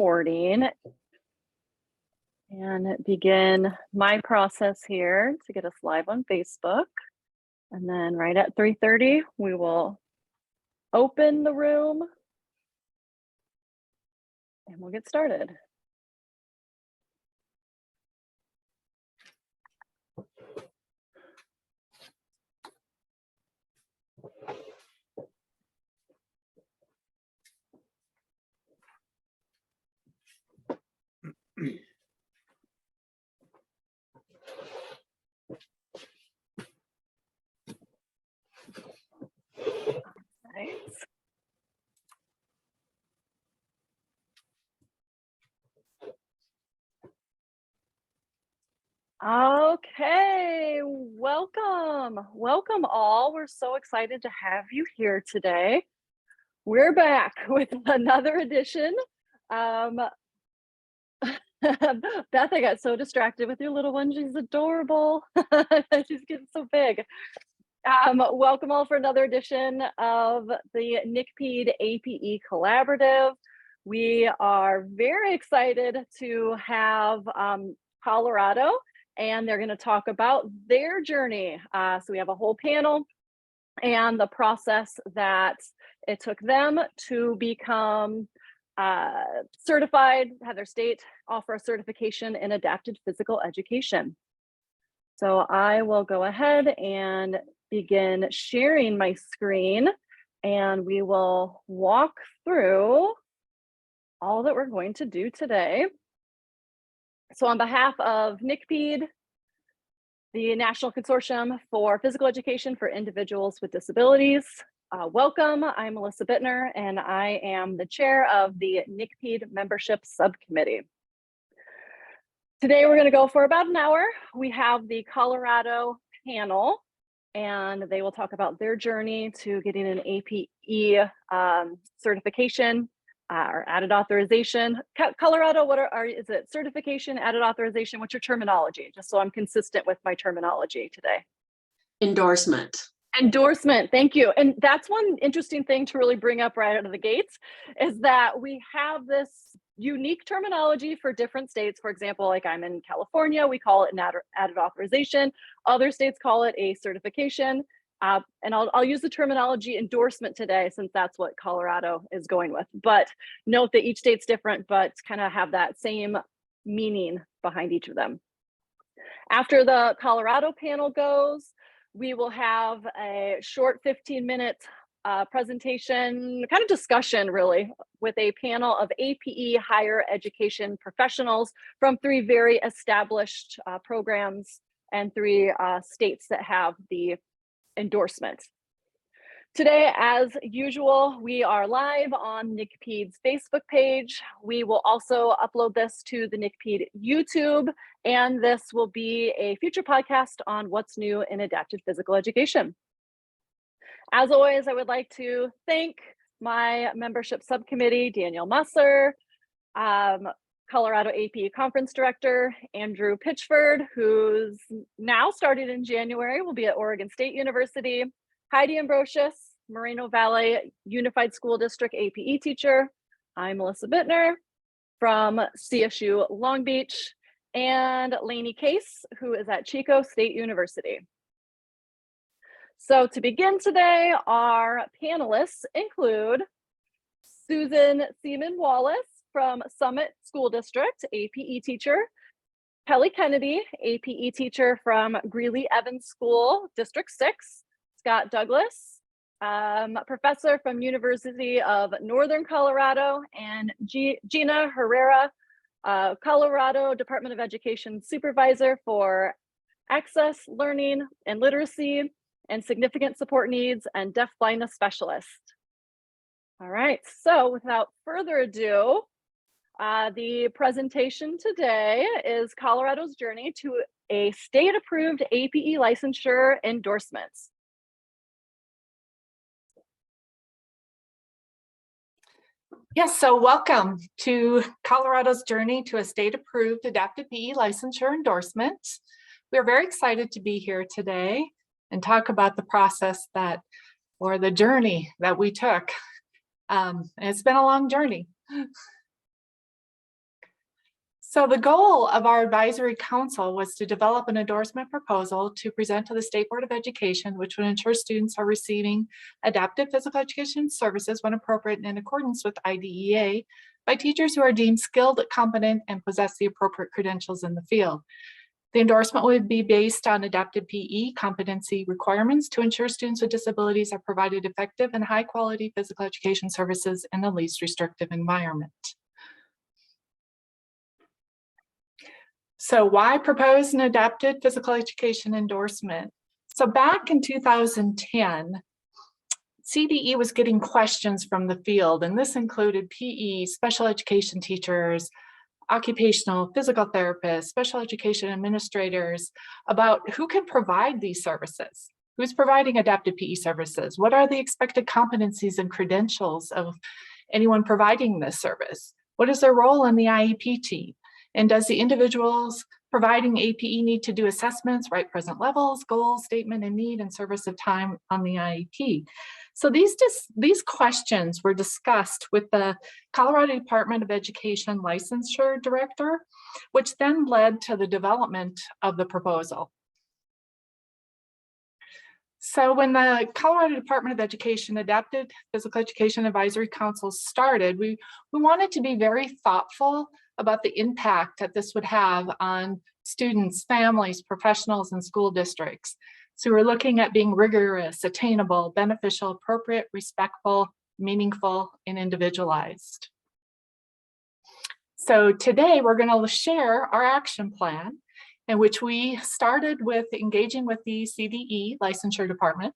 recording and begin my process here to get us live on Facebook. And then right at 3:30, we will open the room and we'll get started. Nice. Okay, welcome all. We're so excited to have you here today. We're back with another edition. Beth, I got so distracted with your little one. She's adorable. She's getting so big. Welcome all for another edition of the NCPEID APE Collaborative. We are very excited to have Colorado, and they're going to talk about their journey. So we have a whole panel and the process that it took them to become certified, have their state offer a certification in adapted physical education. So I will go ahead and begin sharing my screen, and we will walk through all that we're going to do today. So on behalf of NCPEID, the National Consortium for Physical Education for Individuals with Disabilities, welcome. I'm Melissa Bittner, and I am the chair of the NCPEID Membership Subcommittee. Today, we're going to go for about an hour. We have the Colorado panel, and they will talk about their journey to getting an APE certification or added authorization. Colorado, is it certification, added authorization? What's your terminology? Just so I'm consistent with my terminology today. Endorsement. Endorsement, thank you. And that's one interesting thing to really bring up right out of the gates, is that we have this unique terminology for different states. For example, like I'm in California, we call it an added authorization. Other states call it a certification. And I'll use the terminology endorsement today, since that's what Colorado is going with. But note that each state's different, but kind of have that same meaning behind each of them. After the Colorado panel goes, we will have a short 15-minute presentation, kind of discussion really, with a panel of APE higher education professionals from 3 very established programs and 3 states that have the endorsement. Today, as usual, we are live on NCPEID's Facebook page. We will also upload this to the NCPEID YouTube, and this will be a future podcast on what's new in adapted physical education. As always, I would like to thank my membership subcommittee, Danielle Musser, Colorado APE Conference Director, Andrew Pitchford, who's now started in January, will be at Oregon State University, Heidi Ambrosius, Moreno Valley Unified School District APE teacher. I'm Melissa Bittner from CSU Long Beach, and Lainey Case, who is at Chico State University. So to begin today, our panelists include Susan Seaman-Wallace from Summit School District, APE teacher, Kelly Kennedy, APE teacher from Greeley-Evans School, District 6, Scott Douglas, professor from University of Northern Colorado, and Gina Herrera, Colorado Department of Education supervisor for access, learning, and literacy, and significant support needs, and deaf blindness specialist. All right, so without further ado, the presentation today is Colorado's journey to a state-approved APE licensure endorsement. Yes, so welcome to Colorado's journey to a state-approved adapted PE licensure endorsement. We're very excited to be here today and talk about the process or the journey that we took. And it's been a long journey. So the goal of our advisory council was to develop an endorsement proposal to present to the State Board of Education, which would ensure students are receiving adaptive physical education services when appropriate and in accordance with IDEA by teachers who are deemed skilled, competent, and possess the appropriate credentials in the field. The endorsement would be based on adapted PE competency requirements to ensure students with disabilities are provided effective and high quality physical education services in the least restrictive environment. So why propose an adapted physical education endorsement? So back in 2010, CDE was getting questions from the field, and this included PE, special education teachers, occupational physical therapists, special education administrators, about who can provide these services. Who's providing adapted PE services? What are the expected competencies and credentials of anyone providing this service? What is their role in the IEP team? And does the individuals providing APE need to do assessments, write present levels, goals, statement and need, and service of time on the IEP? So these questions were discussed with the Colorado Department of Education licensure director, which then led to the development of the proposal. So when the Colorado Department of Education Adapted Physical Education Advisory Council started, we wanted to be very thoughtful about the impact that this would have on students, families, professionals, and school districts. So we're looking at being rigorous, attainable, beneficial, appropriate, respectful, meaningful, and individualized. So today we're going to share our action plan, in which we started with engaging with the CDE licensure department.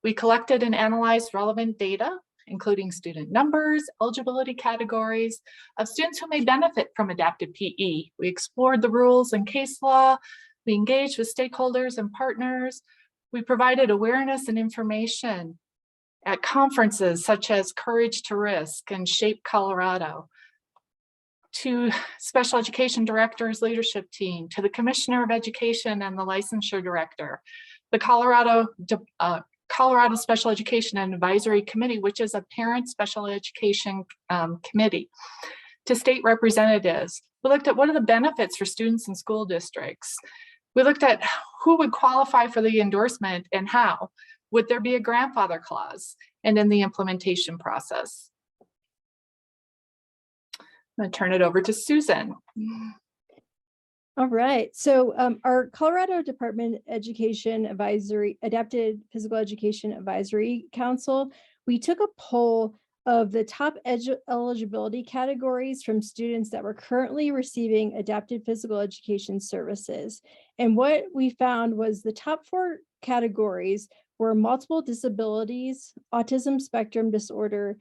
We collected and analyzed relevant data, including student numbers, eligibility categories of students who may benefit from adapted PE. We explored the rules and case law. We engaged with stakeholders and partners. We provided awareness and information at conferences such as Courage to Risk and Shape Colorado, to special education directors leadership team, to the Commissioner of Education and the licensure director, the Colorado Special Education and Advisory Committee, which is a parent special education committee, to state representatives. We looked at what are the benefits for students in school districts. We looked at who would qualify for the endorsement and how. Would there be a grandfather clause? And in the implementation process. I'm going to turn it over to Susan. All right, so our Colorado Department of Education Adapted Physical Education Advisory Council, we took a poll of the top eligibility categories from students that were currently receiving adapted physical education services. And what we found was the top 4 categories were multiple disabilities, autism spectrum disorder,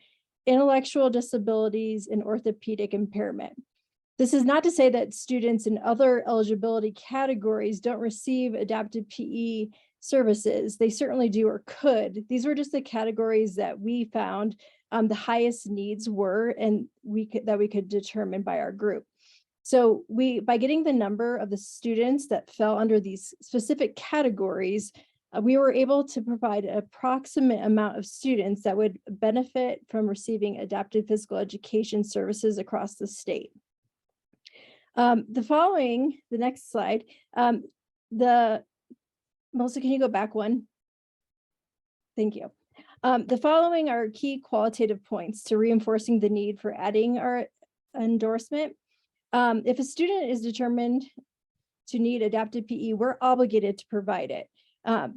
intellectual disabilities, and orthopedic impairment. This is not to say that students in other eligibility categories don't receive adapted PE services. They certainly do or could. These were just the categories that we found the highest needs were, and that we could determine by our group. So by getting the number of the students that fell under these specific categories, we were able to provide an approximate amount of students that would benefit from receiving adapted physical education services across the state. The next slide, Melissa, can you go back one? Thank you. The following are key qualitative points to reinforcing the need for adding our endorsement. If a student is determined to need adapted PE, we're obligated to provide it.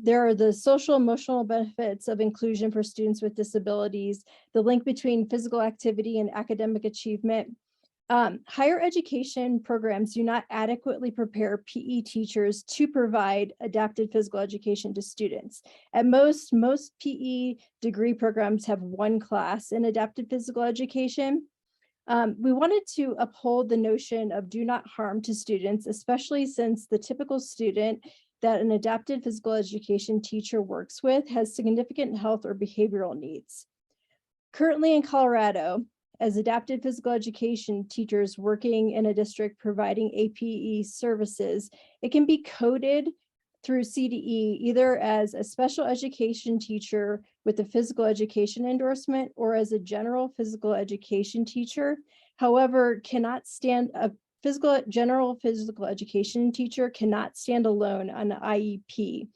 There are the social emotional benefits of inclusion for students with disabilities, the link between physical activity and academic achievement. Higher education programs do not adequately prepare PE teachers to provide adapted physical education to students. At most PE degree programs have 1 class in adapted physical education. We wanted to uphold the notion of do not harm to students, especially since the typical student that an adapted physical education teacher works with has significant health or behavioral needs. Currently in Colorado, as adapted physical education teachers working in a district providing APE services, it can be coded through CDE either as a special education teacher with a physical education endorsement or as a general physical education teacher. However, cannot stand general physical education teacher cannot stand alone on an IEP.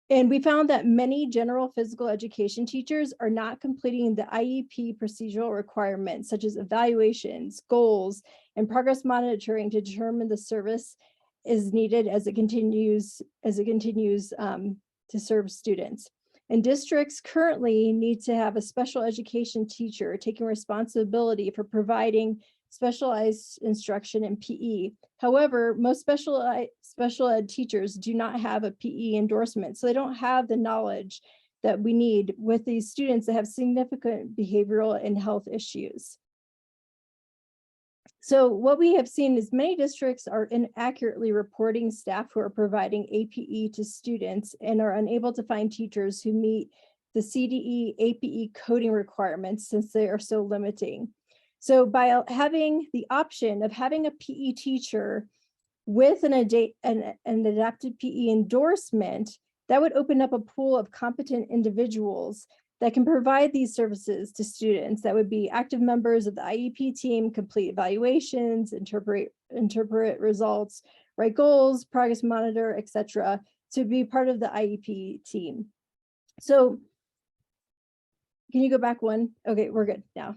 And we found that many general physical education teachers are not completing the IEP procedural requirements, such as evaluations, goals, and progress monitoring to determine the service is needed as it continues to serve students. And districts currently need to have a special education teacher taking responsibility for providing specialized instruction in PE. However, most special ed teachers do not have a PE endorsement, so they don't have the knowledge that we need with these students that have significant behavioral and health issues. So what we have seen is many districts are inaccurately reporting staff who are providing APE to students and are unable to find teachers who meet the CDE APE coding requirements since they are so limiting. So by having the option of having a PE teacher with an adapted PE endorsement, that would open up a pool of competent individuals that can provide these services to students that would be active members of the IEP team, complete evaluations, interpret results, write goals, progress monitor, etc., to be part of the IEP team. So can you go back one? Okay, we're good now.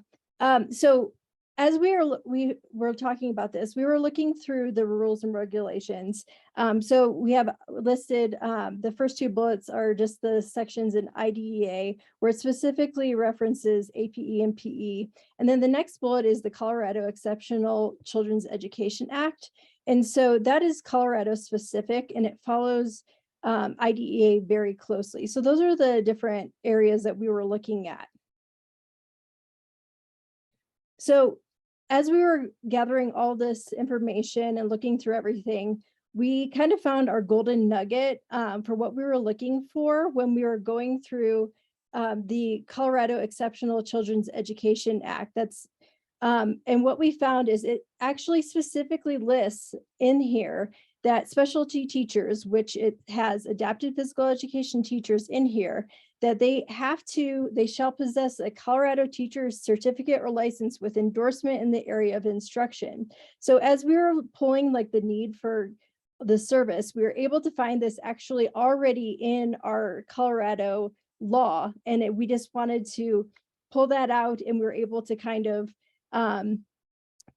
So as we were talking about this, we were looking through the rules and regulations. So we have listed, the first two bullets are just the sections in IDEA where it specifically references APE and PE. And then the next bullet is the Colorado Exceptional Children's Education Act. And so that is Colorado specific and it follows IDEA very closely. So those are the different areas that we were looking at. So as we were gathering all this information and looking through everything, we kind of found our golden nugget for what we were looking for when we were going through the Colorado Exceptional Children's Education Act. And what we found is it actually specifically lists in here that specialty teachers, which it has adapted physical education teachers in here, that they shall possess a Colorado teacher's certificate or license with endorsement in the area of instruction. So as we were pulling like the need for the service, we were able to find this actually already in our Colorado law. And we just wanted to pull that out and we were able to kind of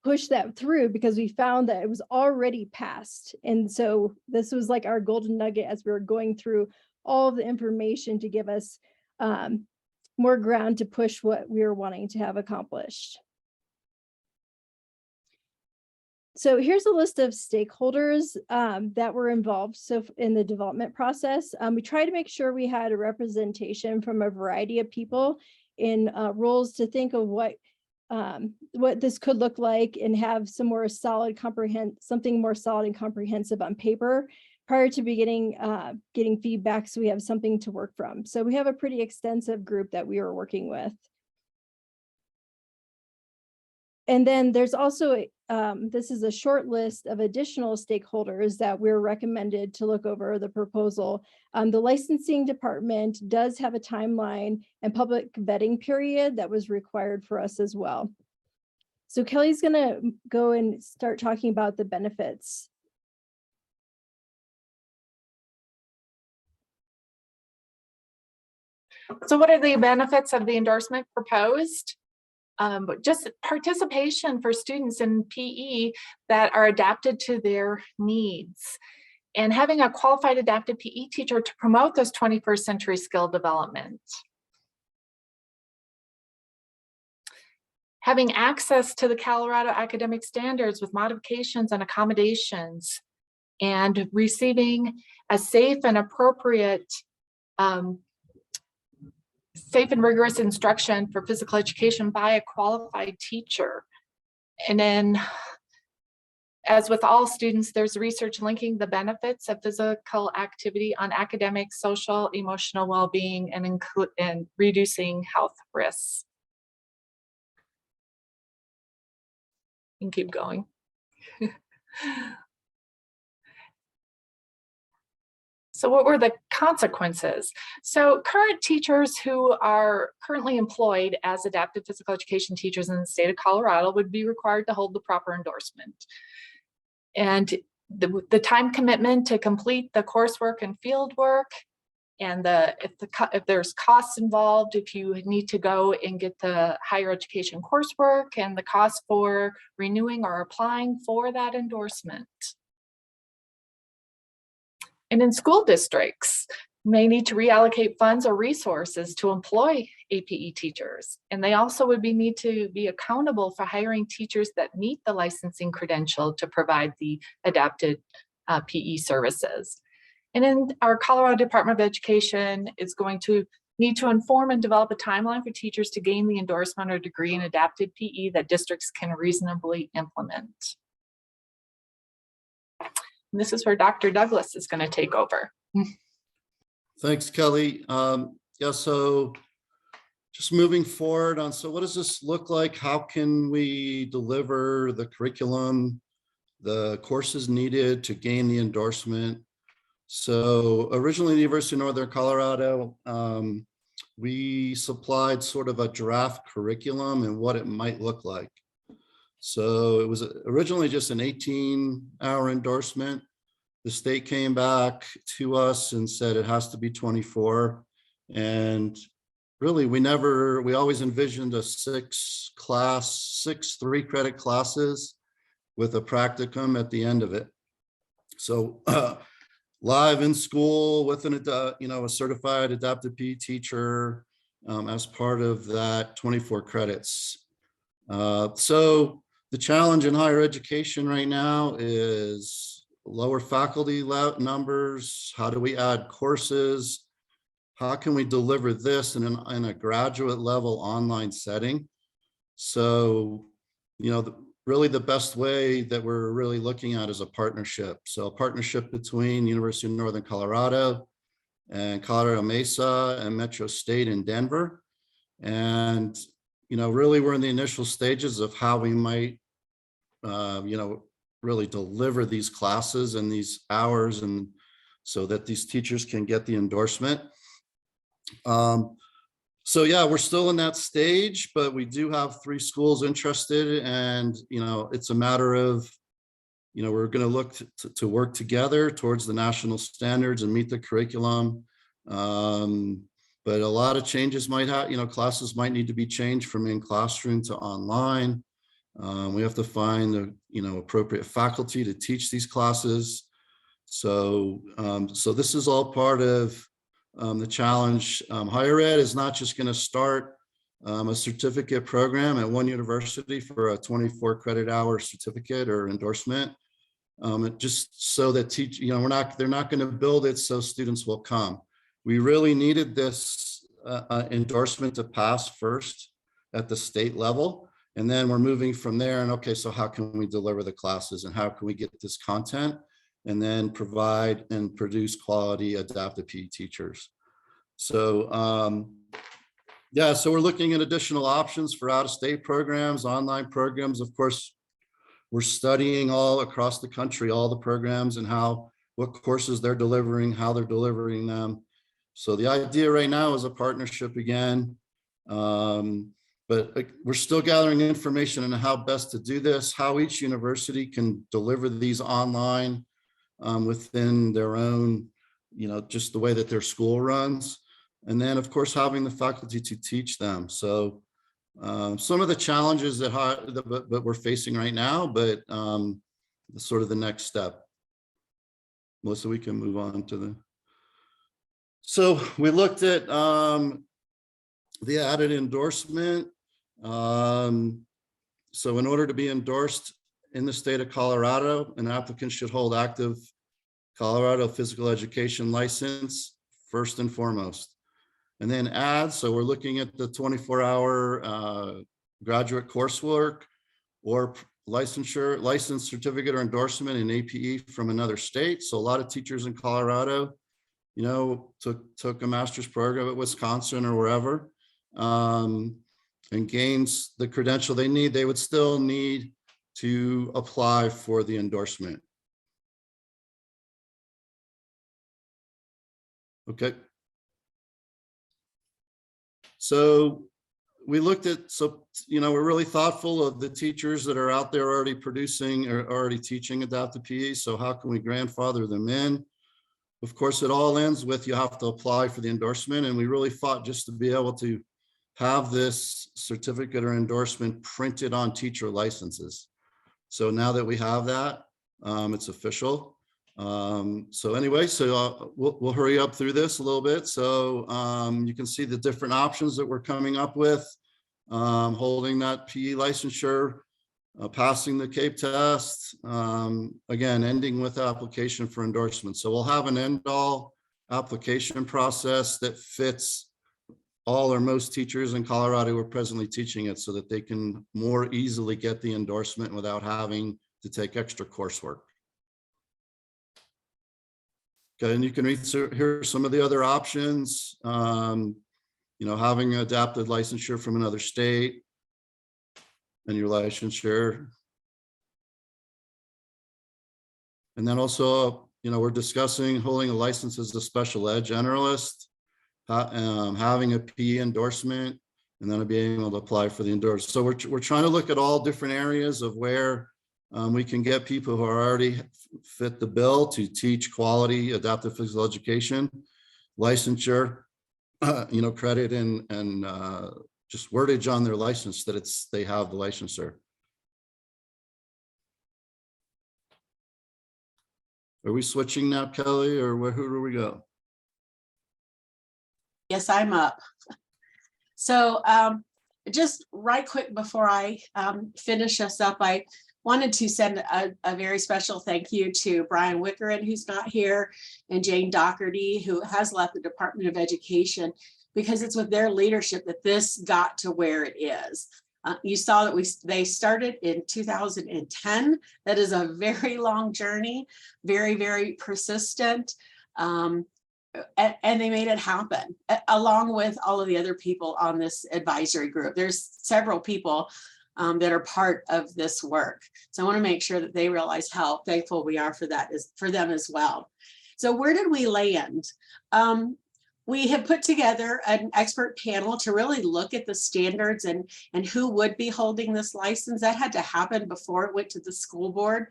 push that through because we found that it was already passed. And so this was like our golden nugget as we were going through all of the information to give us more ground to push what we were wanting to have accomplished. So here's a list of stakeholders that were involved in the development process. We tried to make sure we had a representation from a variety of people in roles to think of what this could look like and have some more solid something more solid and comprehensive on paper prior to beginning getting feedback, so we have something to work from. So we have a pretty extensive group that we were working with. And then there's also, this is a short list of additional stakeholders that we're recommended to look over the proposal. The licensing department does have a timeline and public vetting period that was required for us as well. So Kelly's gonna go and start talking about the benefits. So what are the benefits of the endorsement proposed? Just participation for students in PE that are adapted to their needs and having a qualified adapted PE teacher to promote those 21st century skill development. Having access to the Colorado academic standards with modifications and accommodations and receiving a safe and appropriate safe and rigorous instruction for physical education by a qualified teacher. And then, as with all students, there's research linking the benefits of physical activity on academic, social, emotional well-being and reducing health risks. And keep going. So what were the consequences? So current teachers who are currently employed as adaptive physical education teachers in the state of Colorado would be required to hold the proper endorsement. And the time commitment to complete the coursework and field work, and if there's costs involved, if you need to go and get the higher education coursework, and the cost for renewing or applying for that endorsement. And in school districts, may need to reallocate funds or resources to employ APE teachers. And they also would need to be accountable for hiring teachers that meet the licensing credential to provide the adapted PE services. And then our Colorado Department of Education is going to need to inform and develop a timeline for teachers to gain the endorsement or degree in adapted PE that districts can reasonably implement. And this is where Dr. Douglas is going to take over. Thanks, Kelly. Yeah, so just moving forward on, so what does this look like? How can we deliver the curriculum, the courses needed to gain the endorsement? So originally, the University of Northern Colorado, we supplied sort of a draft curriculum and what it might look like. So it was originally just an 18-hour endorsement. The state came back to us and said it has to be 24. And really, we always envisioned a 6 3-credit classes with a practicum at the end of it. So live in school with a certified adaptive PE teacher as part of that 24 credits. So the challenge in higher education right now is lower faculty numbers. How do we add courses? How can we deliver this in a graduate level online setting? So, really the best way that we're really looking at is a partnership. So a partnership between University of Northern Colorado and Colorado Mesa and Metro State in Denver. And, really we're in the initial stages of how we might, really deliver these classes and these hours, and so that these teachers can get the endorsement. So yeah, we're still in that stage, but we do have 3 schools interested, and it's a matter of, we're going to look to work together towards the national standards and meet the curriculum. But a lot of changes might have, classes might need to be changed from in classroom to online. We have to find the appropriate faculty to teach these classes. So so this is all part of the challenge. Higher ed is not just going to start a certificate program at one university for a 24 credit hour certificate or endorsement. Just so that they're not going to build it so students will come. We really needed this endorsement to pass first at the state level. And then we're moving from there, and okay, so how can we deliver the classes, and how can we get this content, and then provide and produce quality adaptive PE teachers. So yeah, so we're looking at additional options for out-of-state programs, online programs. Of course, we're studying all across the country, all the programs and what courses they're delivering, how they're delivering them. So the idea right now is a partnership again. But we're still gathering information on how best to do this, how each university can deliver these online within their own, just the way that their school runs. And then, of course, having the faculty to teach them. So some of the challenges that we're facing right now, but sort of the next step. Melissa, we can move on to so we looked at the added endorsement. So in order to be endorsed in the state of Colorado, an applicant should hold active Colorado physical education license first and foremost. And then add, so we're looking at the 24-hour graduate coursework or license certificate or endorsement in APE from another state. So a lot of teachers in Colorado, took a master's program at Wisconsin or wherever, and gains the credential they need. They would still need to apply for the endorsement. Okay. So we looked at, we're really thoughtful of the teachers that are out there already producing or already teaching adaptive PE. So how can we grandfather them in? Of course, it all ends with you have to apply for the endorsement. And we really fought just to be able to have this certificate or endorsement printed on teacher licenses. So now that we have that, it's official. So anyway, we'll hurry up through this a little bit. So you can see the different options that we're coming up with, holding that PE licensure, passing the CAPE test, again, ending with application for endorsement. So we'll have an end-all application process that fits all or most teachers in Colorado who are presently teaching it so that they can more easily get the endorsement without having to take extra coursework. Okay, and you can read here some of the other options. Having adapted licensure from another state and your licensure. And then also, we're discussing holding a license as a special ed generalist, having a PE endorsement, and then being able to apply for the endorsement. So we're trying to look at all different areas of where we can get people who are already fit the bill to teach quality adaptive physical education, licensure, credit and just wordage on their license that they have the licensure. Are we switching now, Kelly, or who do we go? Yes, I'm up. So just right quick before I finish us up, I wanted to send a very special thank you to Brian Wickeren, who's not here, and Jane Doherty, who has left the Department of Education, because it's with their leadership that this got to where it is. You saw that they started in 2010. That is a very long journey, very, very persistent. And they made it happen, along with all of the other people on this advisory group. There's several people that are part of this work. So I want to make sure that they realize how thankful we are for them as well. So where did we land? We have put together an expert panel to really look at the standards and who would be holding this license. That had to happen before it went to the school board.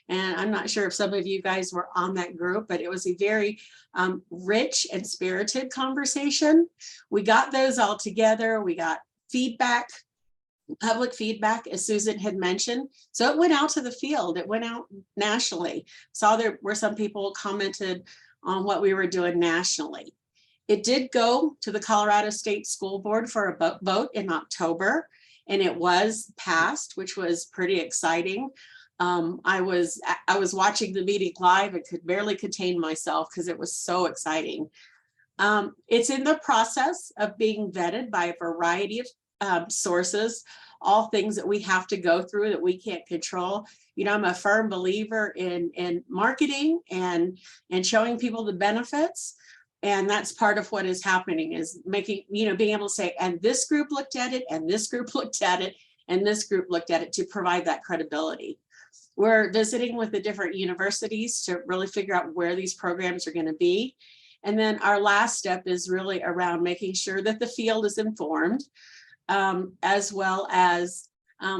And I'm not sure if some of you guys were on that group, but it was a very rich and spirited conversation. We got those all together. We got feedback, public feedback, as Susan had mentioned. So it went out to the field. It went out nationally. Saw there were some people commented on what we were doing nationally. It did go to the Colorado State School Board for a vote in October, and it was passed, which was pretty exciting. I was watching the meeting live and could barely contain myself because it was so exciting. It's in the process of being vetted by a variety of sources, all things that we have to go through that we can't control. I'm a firm believer in marketing and showing people the benefits. And that's part of what is happening, is making, being able to say, and this group looked at it, and this group looked at it, and this group looked at it, to provide that credibility. We're visiting with the different universities to really figure out where these programs are going to be. And then our last step is really around making sure that the field is informed, as well as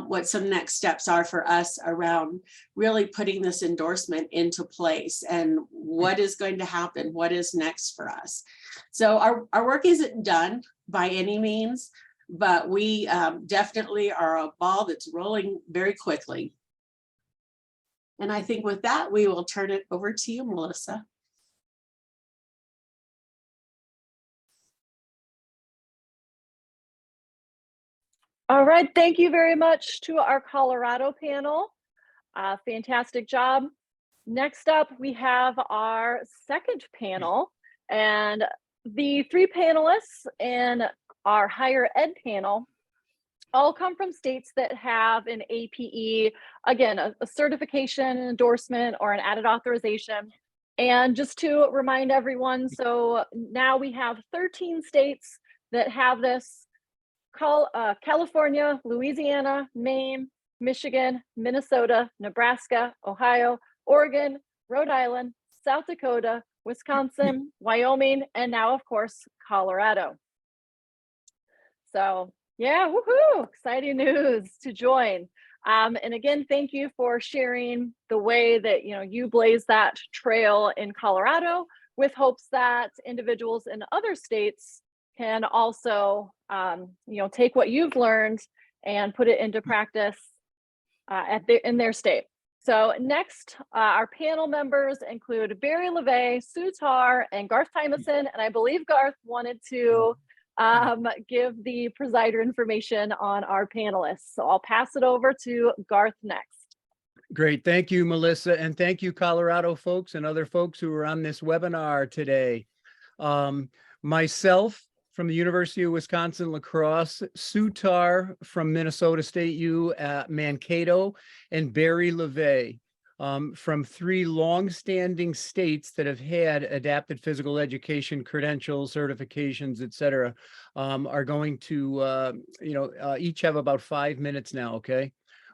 what some next steps are for us around really putting this endorsement into place and what is going to happen, what is next for us. So our work isn't done by any means, but we definitely are a ball that's rolling very quickly. And I think with that, we will turn it over to you, Melissa. All right, thank you very much to our Colorado panel. Fantastic job. Next up, we have our second panel, and the three panelists in our higher ed panel all come from states that have an APE, again, a certification, an endorsement, or an added authorization. And just to remind everyone, so now we have 13 states that have this: California, Louisiana, Maine, Michigan, Minnesota, Nebraska, Ohio, Oregon, Rhode Island, South Dakota, Wisconsin, Wyoming, and now, of course, Colorado. So yeah, woohoo, exciting news to join. And again, thank you for sharing the way that you blaze that trail in Colorado, with hopes that individuals in other states can also take what you've learned and put it into practice in their state. So next, our panel members include Barry LeVay, Sue Tarr, and Garth Tymason. And I believe Garth wanted to give the presider information on our panelists. So I'll pass it over to Garth next. Great. Thank you, Melissa. And thank you, Colorado folks and other folks who are on this webinar today. Myself from the University of Wisconsin-La Crosse, Sue Tarr from Minnesota State U at Mankato, and Barry LeVay from 3 longstanding states that have had adapted physical education credentials, certifications, et cetera, are going to, each have about 5 minutes now, okay?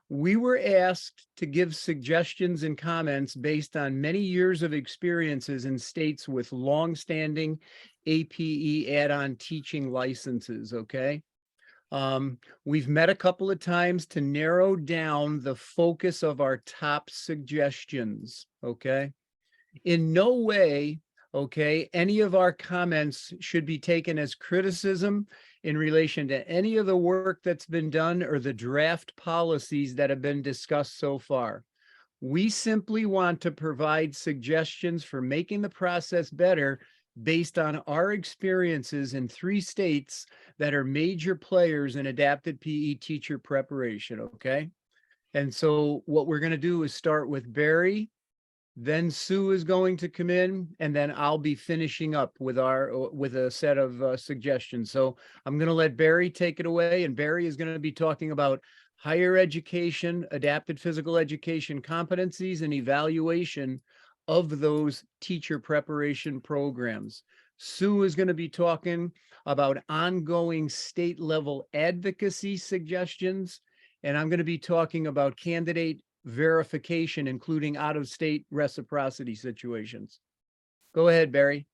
We were asked to give suggestions and comments based on many years of experiences in states with longstanding APE add-on teaching licenses, okay? We've met a couple of times to narrow down the focus of our top suggestions, okay? In no way, okay, any of our comments should be taken as criticism in relation to any of the work that's been done or the draft policies that have been discussed so far. We simply want to provide suggestions for making the process better based on our experiences in 3 states that are major players in adapted PE teacher preparation, okay? And so what we're going to do is start with Barry, then Sue is going to come in, and then I'll be finishing up with a set of suggestions. So I'm going to let Barry take it away, and Barry is going to be talking about higher education, adapted physical education competencies, and evaluation of those teacher preparation programs. Sue is going to be talking about ongoing state level advocacy suggestions, and I'm going to be talking about candidate verification, including out-of-state reciprocity situations. Go ahead, Barry.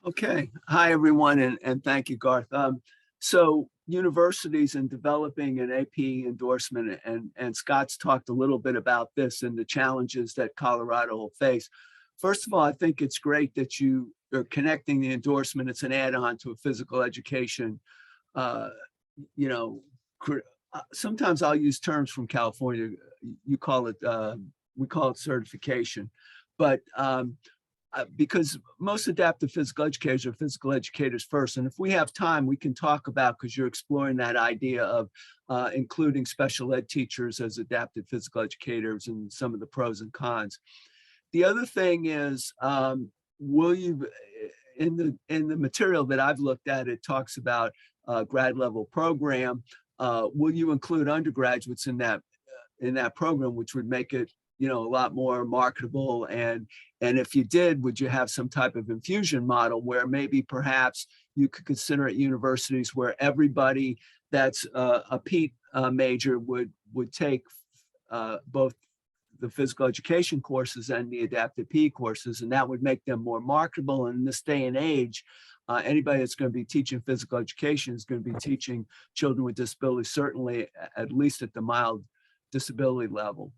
Okay. Hi, everyone, and thank you, Garth. So universities in developing an AP endorsement, and Scott's talked a little bit about this and the challenges that Colorado will face. First of all, I think it's great that you are connecting the endorsement. It's an add-on to a physical education. Sometimes I'll use terms from California. You call it, we call it certification, but because most adaptive physical educators are physical educators first. And if we have time, we can talk about, because you're exploring that idea of including special ed teachers as adaptive physical educators and some of the pros and cons. The other thing is, will you, in the material that I've looked at, it talks about grad level program. Will you include undergraduates in that program, which would make it, a lot more marketable? And if you did, would you have some type of infusion model where maybe perhaps you could consider at universities where everybody that's a PETE major would take both the physical education courses and the adapted PE courses, and that would make them more marketable. And in this day and age, anybody that's going to be teaching physical education is going to be teaching children with disabilities, certainly at least at the mild disability level.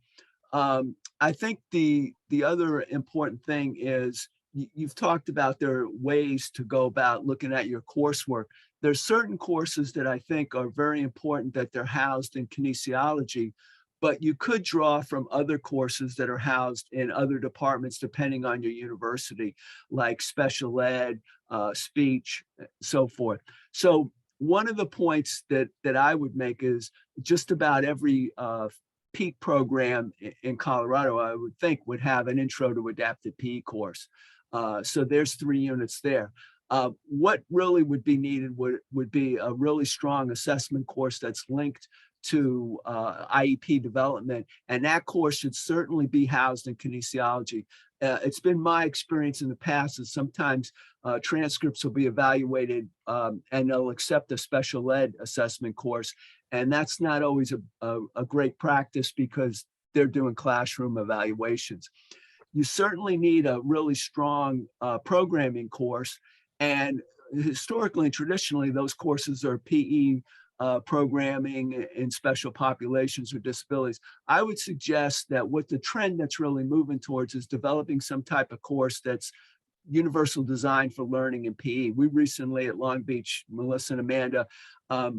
I think the other important thing is you've talked about there are ways to go about looking at your coursework. There's certain courses that I think are very important that they're housed in kinesiology, but you could draw from other courses that are housed in other departments depending on your university, like special ed, speech, so forth. So one of the points that I would make is just about every PETE program in Colorado, I would think, would have an intro to adapted PE course. So there's 3 units there. What really would be needed would be a really strong assessment course that's linked to IEP development, and that course should certainly be housed in kinesiology. It's been my experience in the past that sometimes transcripts will be evaluated and they'll accept a special ed assessment course, and that's not always a great practice because they're doing classroom evaluations. you certainly need a really strong programming course. And historically and traditionally, those courses are PE programming in special populations with disabilities. I would suggest that what the trend that's really moving towards is developing some type of course that's universal design for learning in PE. We recently at Long Beach, Melissa and Amanda,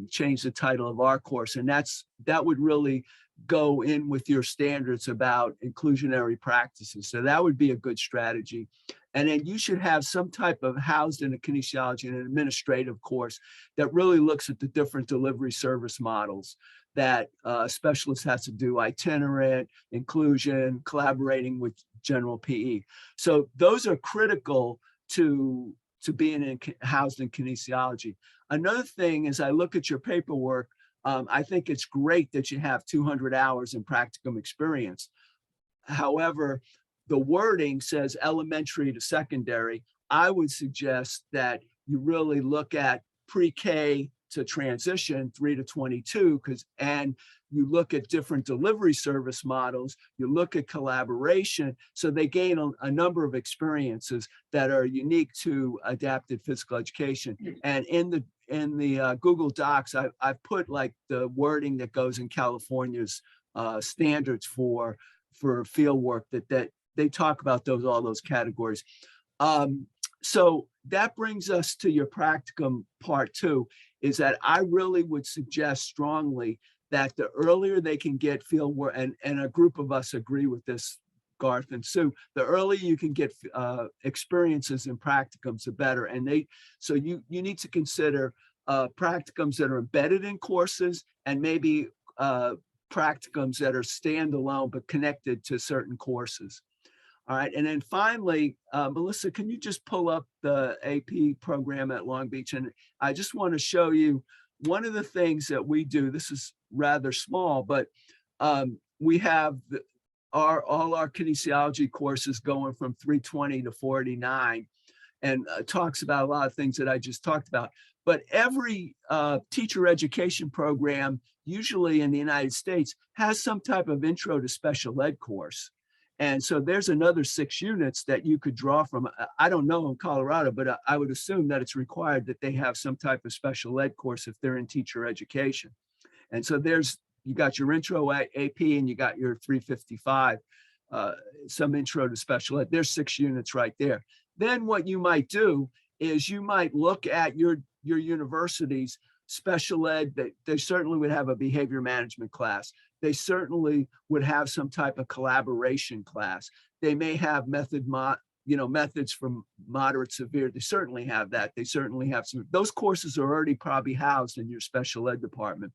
changed the title of our course, and that would really go in with your standards about inclusionary practices. So that would be a good strategy. And then you should have some type of housed in a kinesiology and an administrative course that really looks at the different delivery service models that a specialist has to do: itinerant, inclusion, collaborating with general PE. So those are critical to being housed in kinesiology. Another thing is, I look at your paperwork, I think it's great that you have 200 hours in practicum experience. However, the wording says elementary to secondary. I would suggest that you really look at pre-K to transition 3 to 22, and you look at different delivery service models, you look at collaboration, so they gain a number of experiences that are unique to adapted physical education. And in the Google Docs, I've put like the wording that goes in California's standards for field work that they talk about all those categories. So that brings us to your practicum part 2, is that I really would suggest strongly that the earlier they can get field work, and a group of us agree with this, Garth and Sue, the earlier you can get experiences in practicums, the better. And so you need to consider practicums that are embedded in courses, and maybe practicums that are standalone but connected to certain courses. All right, and then finally, Melissa, can you just pull up the AP program at Long Beach? And I just want to show you one of the things that we do. This is rather small, but we have all our kinesiology courses going from 320 to 49, and talks about a lot of things that I just talked about. But every teacher education program, usually in the United States, has some type of intro to special ed course. And so there's another 6 units that you could draw from. I don't know in Colorado, but I would assume that it's required that they have some type of special ed course if they're in teacher education. And so you got your intro AP and you got your 355, some intro to special ed. There's 6 units right there. Then what you might do is you might look at your university's special ed. They certainly would have a behavior management class. They certainly would have some type of collaboration class. They may have methods from moderate severe. They certainly have that. They certainly have some. Those courses are already probably housed in your special ed department.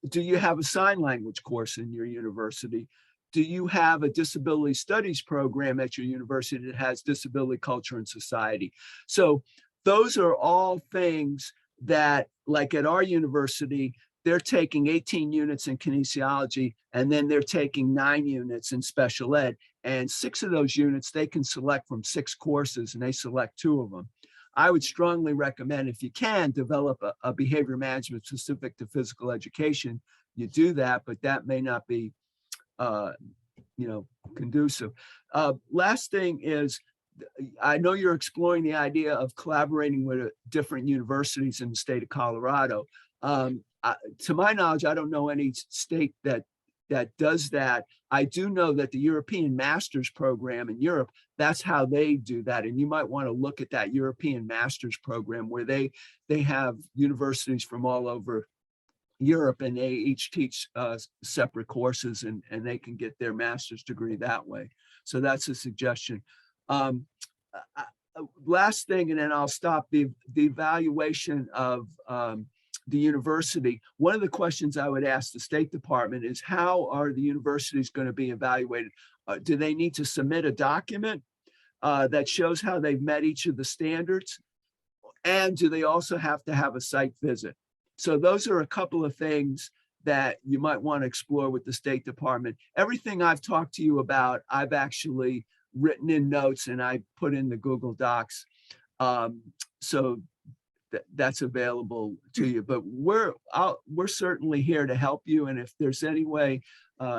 Do you have a sign language course in your university? Do you have a disability studies program at your university that has disability culture and society? So those are all things that, like at our university, they're taking 18 units in kinesiology, and then they're taking 9 units in special ed. And 6 of those units, they can select from 6 courses, and they select 2 of them. I would strongly recommend, if you can, develop a behavior management specific to physical education. You do that, but that may not be, conducive. Last thing is, I know you're exploring the idea of collaborating with different universities in the state of Colorado. To my knowledge, I don't know any state that does that. I do know that the European Masters program in Europe, that's how they do that. And you might want to look at that European Masters program, where they have universities from all over Europe, and they each teach separate courses, and they can get their master's degree that way. So that's a suggestion. Last thing, and then I'll stop, the evaluation of the university. One of the questions I would ask the State Department is, how are the universities going to be evaluated? Do they need to submit a document that shows how they've met each of the standards? And do they also have to have a site visit? So those are a couple of things that you might want to explore with the State Department. Everything I've talked to you about, I've actually written in notes and I put in the Google Docs. So that's available to you, but we're certainly here to help you. And if there's any way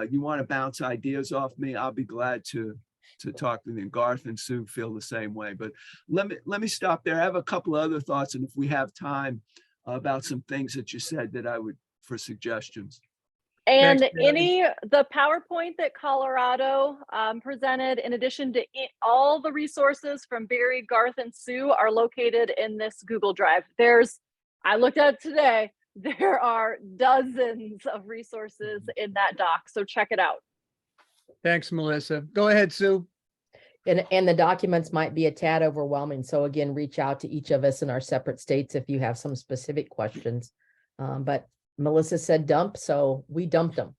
you want to bounce ideas off me, I'll be glad to to talk to them. Garth and Sue feel the same way. But let me stop there. I have a couple of other thoughts, and if we have time, about some things that you said that I would for suggestions. And Thanks, Barry. the PowerPoint that Colorado presented, in addition to all the resources from Barry, Garth, and Sue, are located in this Google Drive. I looked at it today, there are dozens of resources in that doc, so check it out. Thanks, Melissa. Go ahead, Sue. And the documents might be a tad overwhelming. So again, reach out to each of us in our separate states if you have some specific questions. But Melissa said dump, so we dumped them.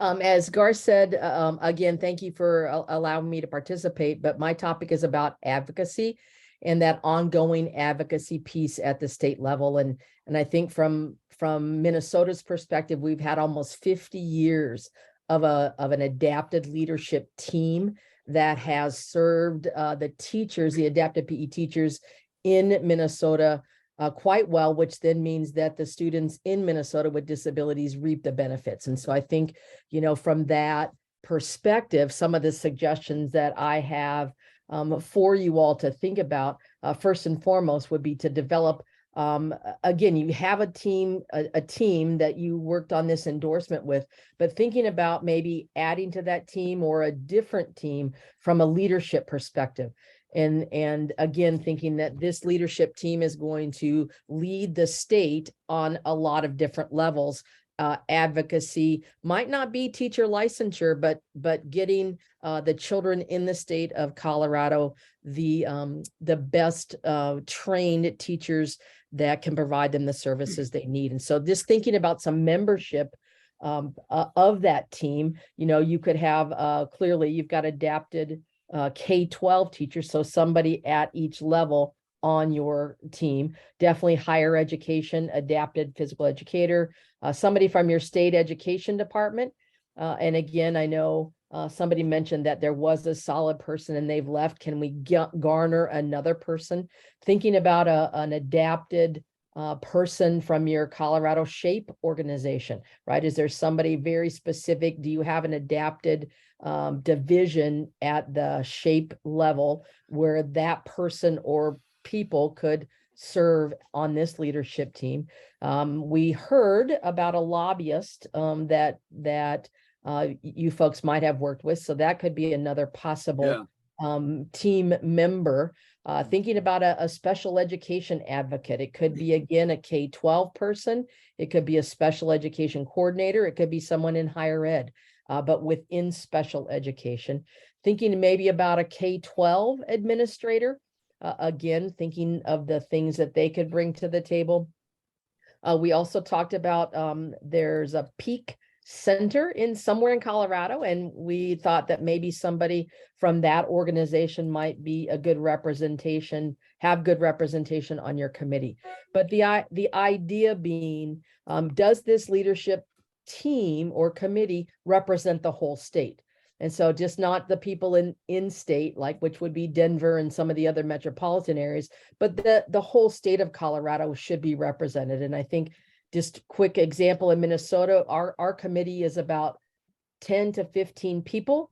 As Garth said, again, thank you for allowing me to participate, but my topic is about advocacy and that ongoing advocacy piece at the state level. And I think from Minnesota's perspective, we've had almost 50 years of an adapted leadership team that has served the teachers, the adapted PE teachers in Minnesota quite well, which then means that the students in Minnesota with disabilities reap the benefits. And so I think, from that perspective, some of the suggestions that I have for you all to think about, first and foremost, would be to develop, again, you have a team that you worked on this endorsement with, but thinking about maybe adding to that team or a different team from a leadership perspective. And again, thinking that this leadership team is going to lead the state on a lot of different levels. Advocacy might not be teacher licensure, but getting the children in the state of Colorado the best trained teachers that can provide them the services they need. And so just thinking about some membership of that team, you could have clearly you've got adapted K-12 teachers, so somebody at each level on your team. Definitely higher education, adapted physical educator, somebody from your state education department. And again, I know somebody mentioned that there was a solid person and they've left. Can we garner another person? Thinking about an adapted person from your Colorado SHAPE organization, right? Is there somebody very specific? Do you have an adapted division at the SHAPE level where that person or people could serve on this leadership team? We heard about a lobbyist that you folks might have worked with, so that could be another possible team member. Thinking about a special education advocate. It could be, again, a K-12 person. It could be a special education coordinator. It could be someone in higher ed, but within special education. Thinking maybe about a K-12 administrator. Again, thinking of the things that they could bring to the table. We also talked about there's a peak center somewhere in Colorado, and we thought that maybe somebody from that organization might be a good representation, have good representation on your committee. But the idea being, does this leadership team or committee represent the whole state? And so just not the people in state, like which would be Denver and some of the other metropolitan areas, but the whole state of Colorado should be represented. And I think just quick example in Minnesota, our committee is about 10 to 15 people.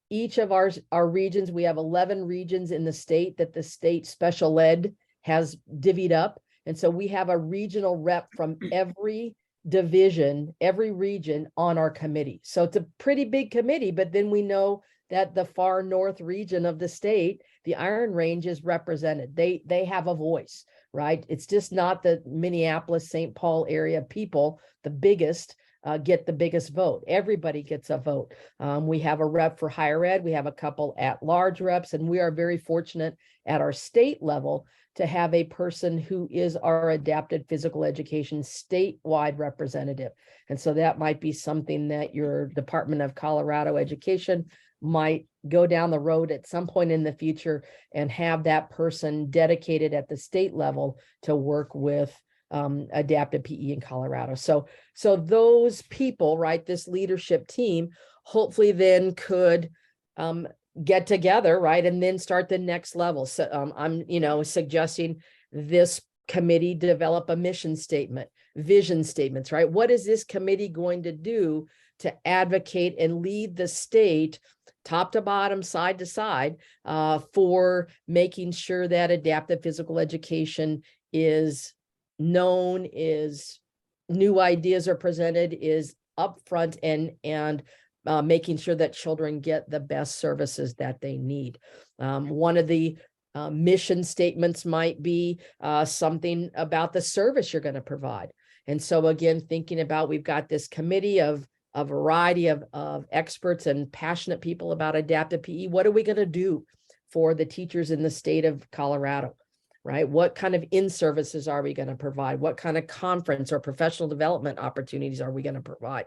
Each of our regions, we have 11 regions in the state that the state special ed has divvied up. And so we have a regional rep from every division, every region on our committee. So it's a pretty big committee, but then we know that the far north region of the state, the Iron Range, is represented. They have a voice, right? It's just not the Minneapolis, St. Paul area people, the biggest, get the biggest vote. Everybody gets a vote. We have a rep for higher ed. We have a couple at-large reps, and we are very fortunate at our state level to have a person who is our adapted physical education statewide representative. And so that might be something that your Department of Colorado Education might go down the road at some point in the future and have that person dedicated at the state level to work with adapted PE in Colorado. So those people, right, this leadership team, hopefully then could get together, right, and then start the next level. So I'm, suggesting this committee develop a mission statement, vision statements, right? What is this committee going to do to advocate and lead the state top to bottom, side to side, for making sure that adaptive physical education is known, is new ideas are presented, is upfront, and making sure that children get the best services that they need. One of the mission statements might be something about the service you're going to provide. And so again, thinking about, we've got this committee of a variety of experts and passionate people about adaptive PE. What are we going to do for the teachers in the state of Colorado, right? What kind of in-services are we going to provide? What kind of conference or professional development opportunities are we going to provide?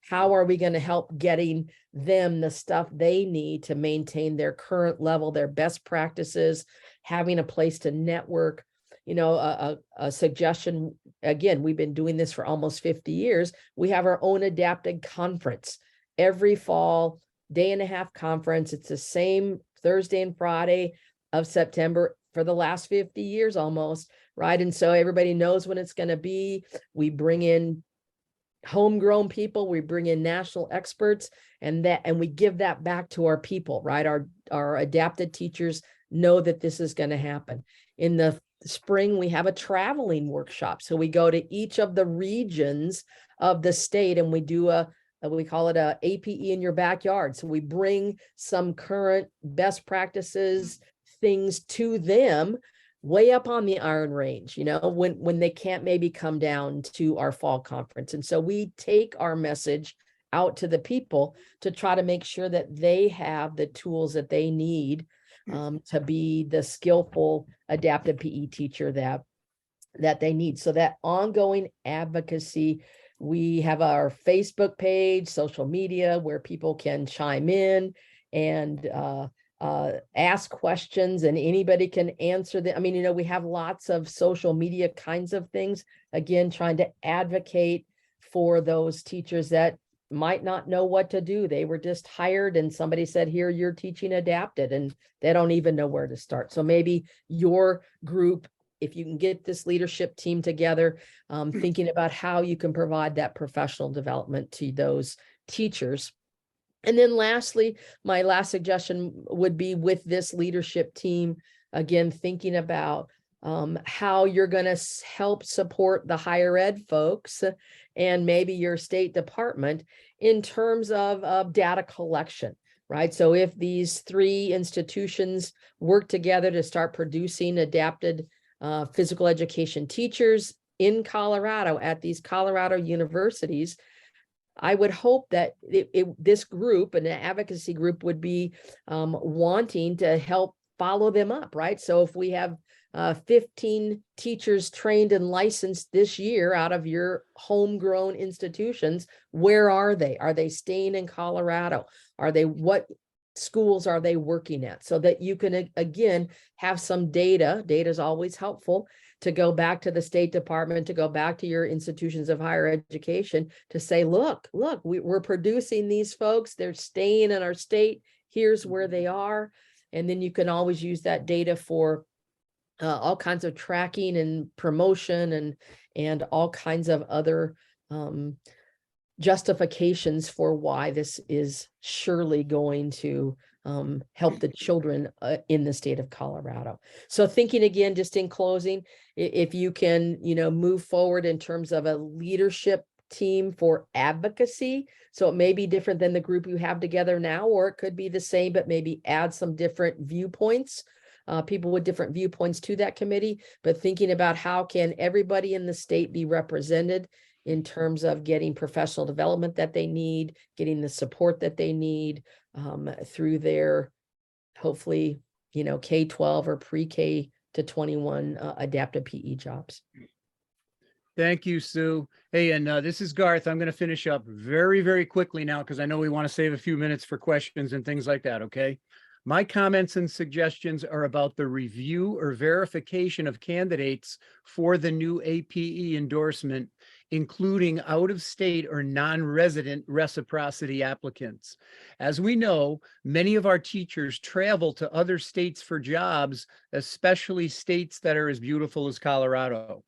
How are we going to help getting them the stuff they need to maintain their current level, their best practices, having a place to network? You know, a suggestion, again, we've been doing this for almost 50 years. We have our own adapted conference every fall, day-and-a-half conference. It's the same Thursday and Friday of September for the last 50 years almost, right? And so everybody knows when it's going to be. We bring in homegrown people, we bring in national experts, and we give that back to our people, right? Our adapted teachers know that this is going to happen. In the spring, we have a traveling workshop. So we go to each of the regions of the state and we do we call it a APE in your backyard. So we bring some current best practices, things to them way up on the Iron Range, you know, when they can't maybe come down to our fall conference. And so we take our message out to the people to try to make sure that they have the tools that they need to be the skillful adaptive PE teacher that they need. So that ongoing advocacy, we have our Facebook page, social media, where people can chime in and ask questions, and anybody can answer them. I mean, you know, we have lots of social media kinds of things, again, trying to advocate for those teachers that might not know what to do. They were just hired and somebody said, here, you're teaching adapted, and they don't even know where to start. So maybe your group, if you can get this leadership team together, thinking about how you can provide that professional development to those teachers. And then lastly, my last suggestion would be with this leadership team, again, thinking about how you're going to help support the higher ed folks and maybe your state department in terms of data collection, right? So if these three institutions work together to start producing adapted physical education teachers in Colorado at these Colorado universities, I would hope that this group, an advocacy group, would be wanting to help follow them up, right? So if we have 15 teachers trained and licensed this year out of your homegrown institutions, where are they? Are they staying in Colorado? What schools are they working at? So that you can, again, have some data. Data is always helpful to go back to the State Department, to go back to your institutions of higher education to say, look, we're producing these folks. They're staying in our state. Here's where they are. And then you can always use that data for all kinds of tracking and promotion and all kinds of other justifications for why this is surely going to help the children in the state of Colorado. So thinking again, just in closing, if you can, move forward in terms of a leadership team for advocacy. So it may be different than the group you have together now, or it could be the same, but maybe add some different viewpoints, people with different viewpoints to that committee, but thinking about how can everybody in the state be represented in terms of getting professional development that they need, getting the support that they need through their, hopefully, K-12 or pre-K to 21 adaptive PE jobs. Thank you, Sue. Hey, and this is Garth. I'm going to finish up very, very quickly now because I know we want to save a few minutes for questions and things like that, okay? My comments and suggestions are about the review or verification of candidates for the new APE endorsement, including out-of-state or non-resident reciprocity applicants. As we know, many of our teachers travel to other states for jobs, especially states that are as beautiful as Colorado.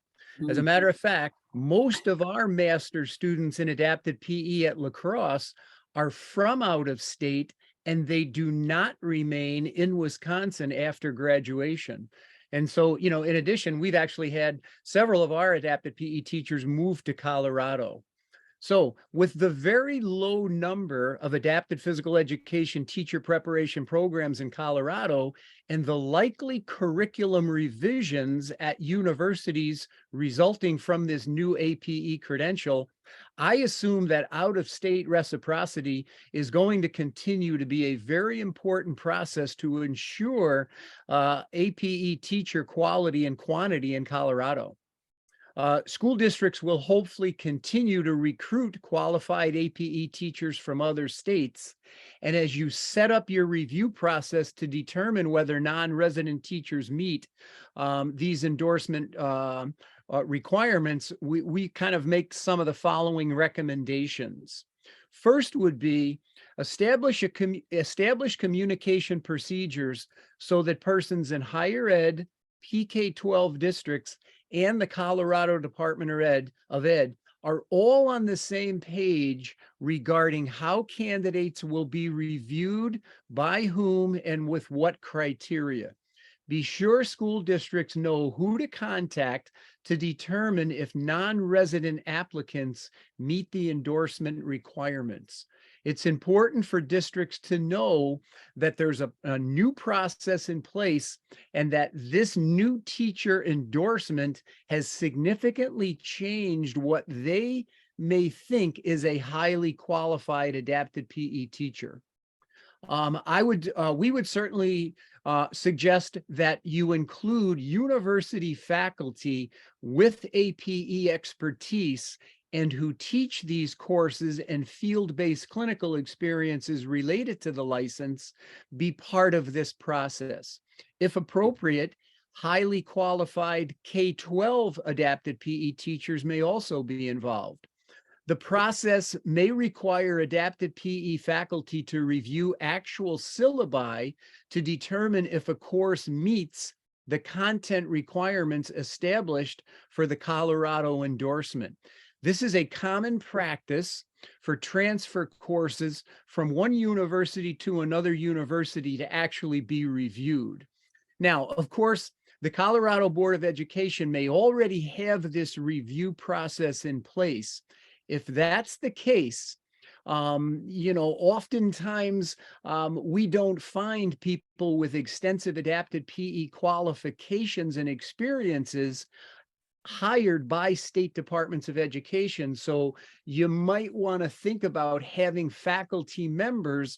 As a matter of fact, most of our master's students in adapted PE at La Crosse are from out of state and they do not remain in Wisconsin after graduation. And so, you know, in addition, we've actually had several of our adapted PE teachers move to Colorado. So with the very low number of adapted physical education teacher preparation programs in Colorado and the likely curriculum revisions at universities resulting from this new APE credential, I assume that out-of-state reciprocity is going to continue to be a very important process to ensure APE teacher quality and quantity in Colorado. School districts will hopefully continue to recruit qualified APE teachers from other states. And as you set up your review process to determine whether non-resident teachers meet these endorsement requirements, we kind of make some of the following recommendations. First would be establish communication procedures so that persons in higher ed, PK-12 districts, and the Colorado Department of Ed are all on the same page regarding how candidates will be reviewed, by whom, and with what criteria. Be sure school districts know who to contact to determine if non-resident applicants meet the endorsement requirements. It's important for districts to know that there's a new process in place and that this new teacher endorsement has significantly changed what they may think is a highly qualified adapted PE teacher. We would certainly suggest that you include university faculty with APE expertise and who teach these courses and field-based clinical experiences related to the license be part of this process. If appropriate, highly qualified K-12 adapted PE teachers may also be involved. The process may require adapted PE faculty to review actual syllabi to determine if a course meets the content requirements established for the Colorado endorsement. This is a common practice for transfer courses from one university to another university to actually be reviewed. Now, of course, the Colorado Board of Education may already have this review process in place. If that's the case, you know, oftentimes we don't find people with extensive adapted PE qualifications and experiences hired by state departments of education. So you might want to think about having faculty members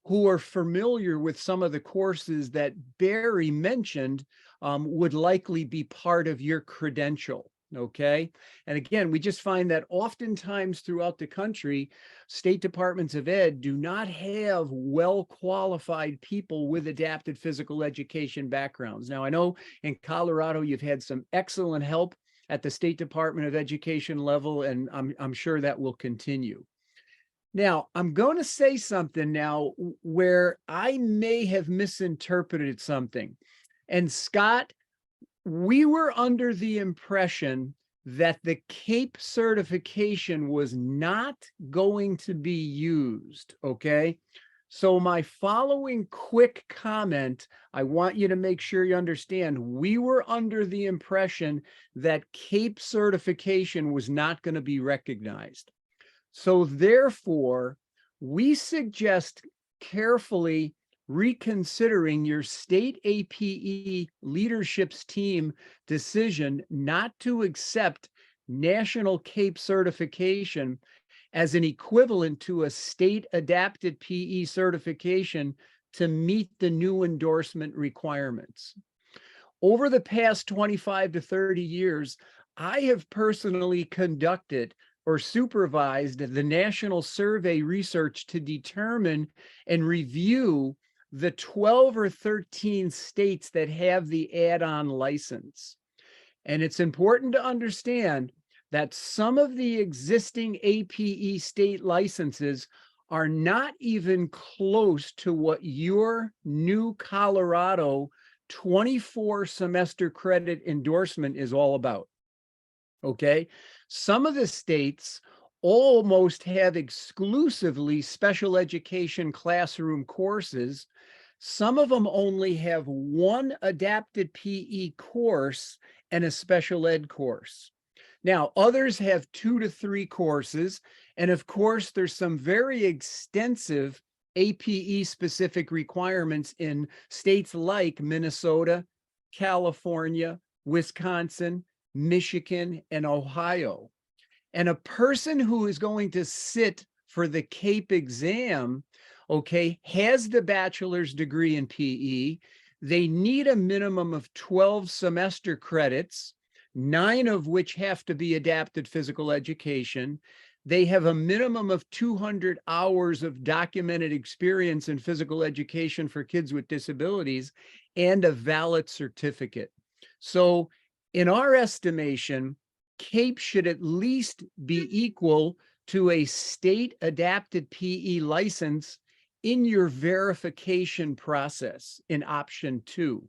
who are familiar with some of the courses that Barry mentioned would likely be part of your credential. Okay. And again, we just find that oftentimes throughout the country, state departments of ed do not have well-qualified people with adapted physical education backgrounds. Now, I know in Colorado, you've had some excellent help at the State Department of Education level, and I'm sure that will continue. Now, I'm going to say something now where I may have misinterpreted something. And Scott, we were under the impression that the CAPE certification was not going to be used, okay? So my following quick comment, I want you to make sure you understand, we were under the impression that CAPE certification was not going to be recognized. So therefore, we suggest carefully reconsidering your state APE leadership's team decision not to accept national CAPE certification as an equivalent to a state adapted PE certification to meet the new endorsement requirements. Over the past 25 to 30 years, I have personally conducted or supervised the national survey research to determine and review the 12 or 13 states that have the add-on license. And it's important to understand that some of the existing APE state licenses are not even close to what your new Colorado 24 semester credit endorsement is all about. Okay. Some of the states almost have exclusively special education classroom courses. Some of them only have one adapted PE course and a special ed course. Now, others have 2 to 3 courses. And of course, there's some very extensive APE specific requirements in states like Minnesota, California, Wisconsin, Michigan, and Ohio. And a person who is going to sit for the CAPE exam, okay, has the bachelor's degree in PE. They need a minimum of 12 semester credits, 9 of which have to be adapted physical education. They have a minimum of 200 hours of documented experience in physical education for kids with disabilities and a valid certificate. So in our estimation, CAPE should at least be equal to a state adapted PE license in your verification process in option 2.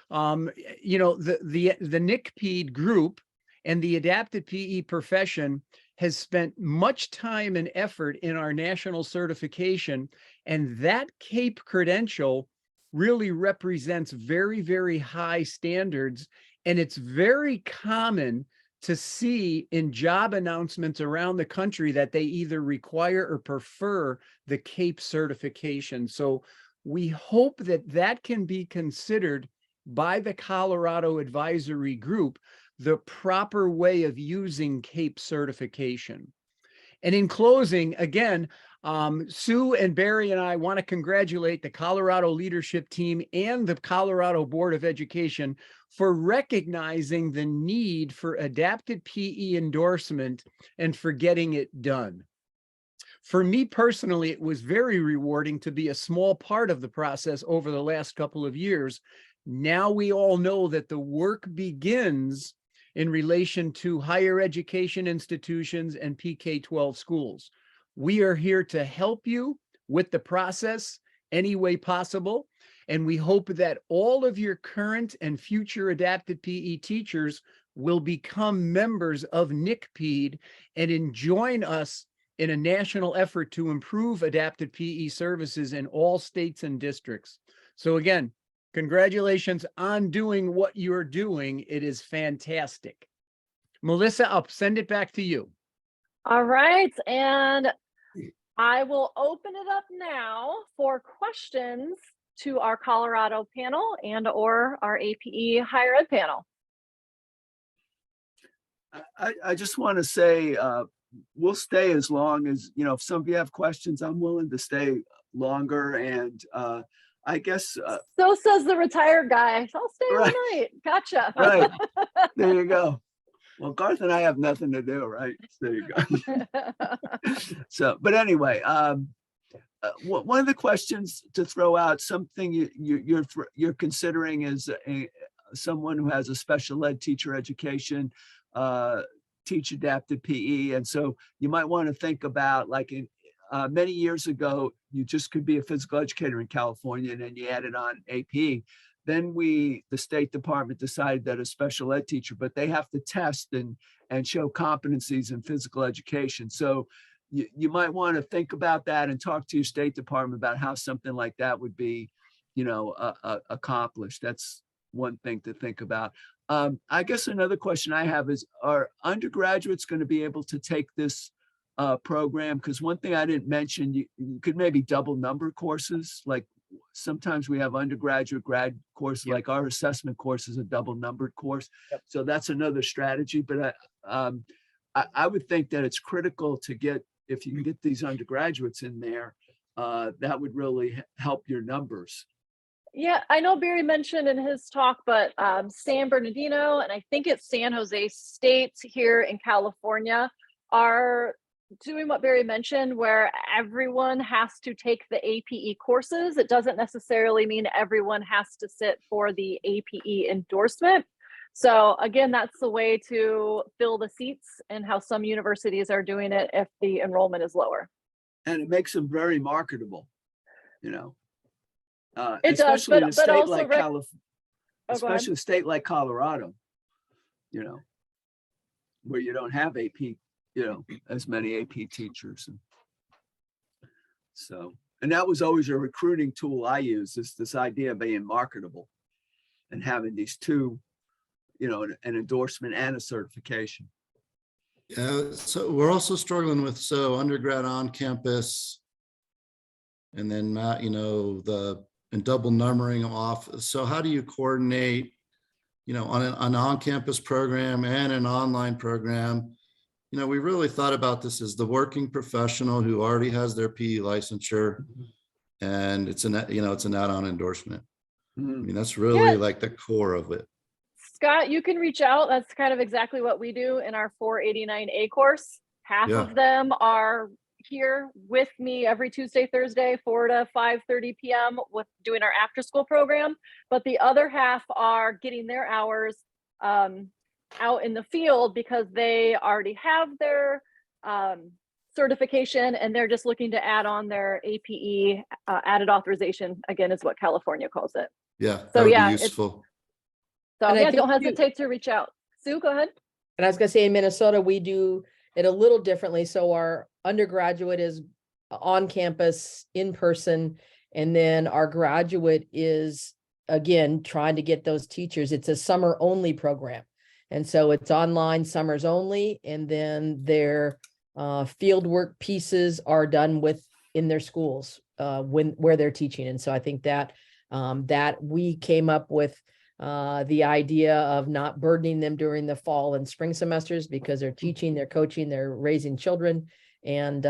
You know, the NCPEID group and the adapted PE profession has spent much time and effort in our national certification, and that CAPE credential really represents very, very high standards. And it's very common to see in job announcements around the country that they either require or prefer the CAPE certification. So we hope that that can be considered by the Colorado Advisory Group the proper way of using CAPE certification. And in closing, again, Sue and Barry and I want to congratulate the Colorado leadership team and the Colorado Board of Education for recognizing the need for adapted PE endorsement and for getting it done. For me personally, it was very rewarding to be a small part of the process over the last couple of years. Now we all know that the work begins in relation to higher education institutions and PK-12 schools. We are here to help you with the process any way possible. And we hope that all of your current and future adapted PE teachers will become members of NCPEID and join us in a national effort to improve adapted PE services in all states and districts. So again, congratulations on doing what you're doing. It is fantastic. Melissa, I'll send it back to you. All right. And I will open it up now for questions to our Colorado panel and or our APE higher ed panel. I just want to say, we'll stay as long as, you know, if some of you have questions, I'm willing to stay longer. And I guess. So says the retired guy. So I'll stay all Right. night. Gotcha. Right. There you go. Well, Garth and I have nothing to do, right? There you go. So, but anyway, one of the questions to throw out, something you're considering is someone who has a special ed teacher education, teach adapted PE. And so you might want to think about, like, in many years ago, you just could be a physical educator in California and then you added on AP. Then the State Department decided that a special ed teacher, but they have to test and show competencies in physical education. So you might want to think about that and talk to your State Department about how something like that would be, you know, accomplished. That's one thing to think about. I guess another question I have is, are undergraduates going to be able to take this program? Because one thing I didn't mention, you could maybe double number courses. Like sometimes we have undergraduate grad courses, like our assessment course is a double numbered course. Yep. So that's another strategy. But I would think that it's critical to get, if you can get these undergraduates in there, that would really help your numbers. Yeah, I know Barry mentioned in his talk, but San Bernardino and I think it's San Jose State here in California are doing what Barry mentioned, where everyone has to take the APE courses. It doesn't necessarily mean everyone has to sit for the APE endorsement. So again, that's the way to fill the seats and how some universities are doing it if the enrollment is lower. And it makes them very marketable, you know. It does, especially in a but state also like especially ahead. a state like Colorado, you know, where you don't have AP you know, as many AP teachers. And so, and that was always a recruiting tool I used, is this idea of being marketable and having these two, you know, an endorsement and a certification. Yeah, so we're also struggling with, so undergrad on campus, and then Matt, you know, and double numbering off. So how do you coordinate, you know, on an on-campus program and an online program? You know, we really thought about this as the working professional who already has their PE licensure, and it's an, you know, it's an add-on endorsement. I mean, that's really like the core of it. Scott, you can reach out. That's kind of exactly what we do in our 489A course. Half of them are here with me every Tuesday, Thursday, 4 to 5:30 p.m. with doing our after school program. But the other half are getting their hours out in the field because they already have their certification, and they're just looking to add on their APE added authorization, again, is what California calls it. Yeah, So that would yeah, be useful. So And I yeah, think don't hesitate to reach out. Sue, go ahead. And I was gonna say, in Minnesota, we do it a little differently. So our undergraduate is on campus, in person, and then our graduate is, again, trying to get those teachers. It's a summer only program. And so it's online, summers only, and then their field work pieces are done in their schools where they're teaching. And so I think that that we came up with the idea of not burdening them during the fall and spring semesters, because they're teaching, they're coaching, they're raising children. And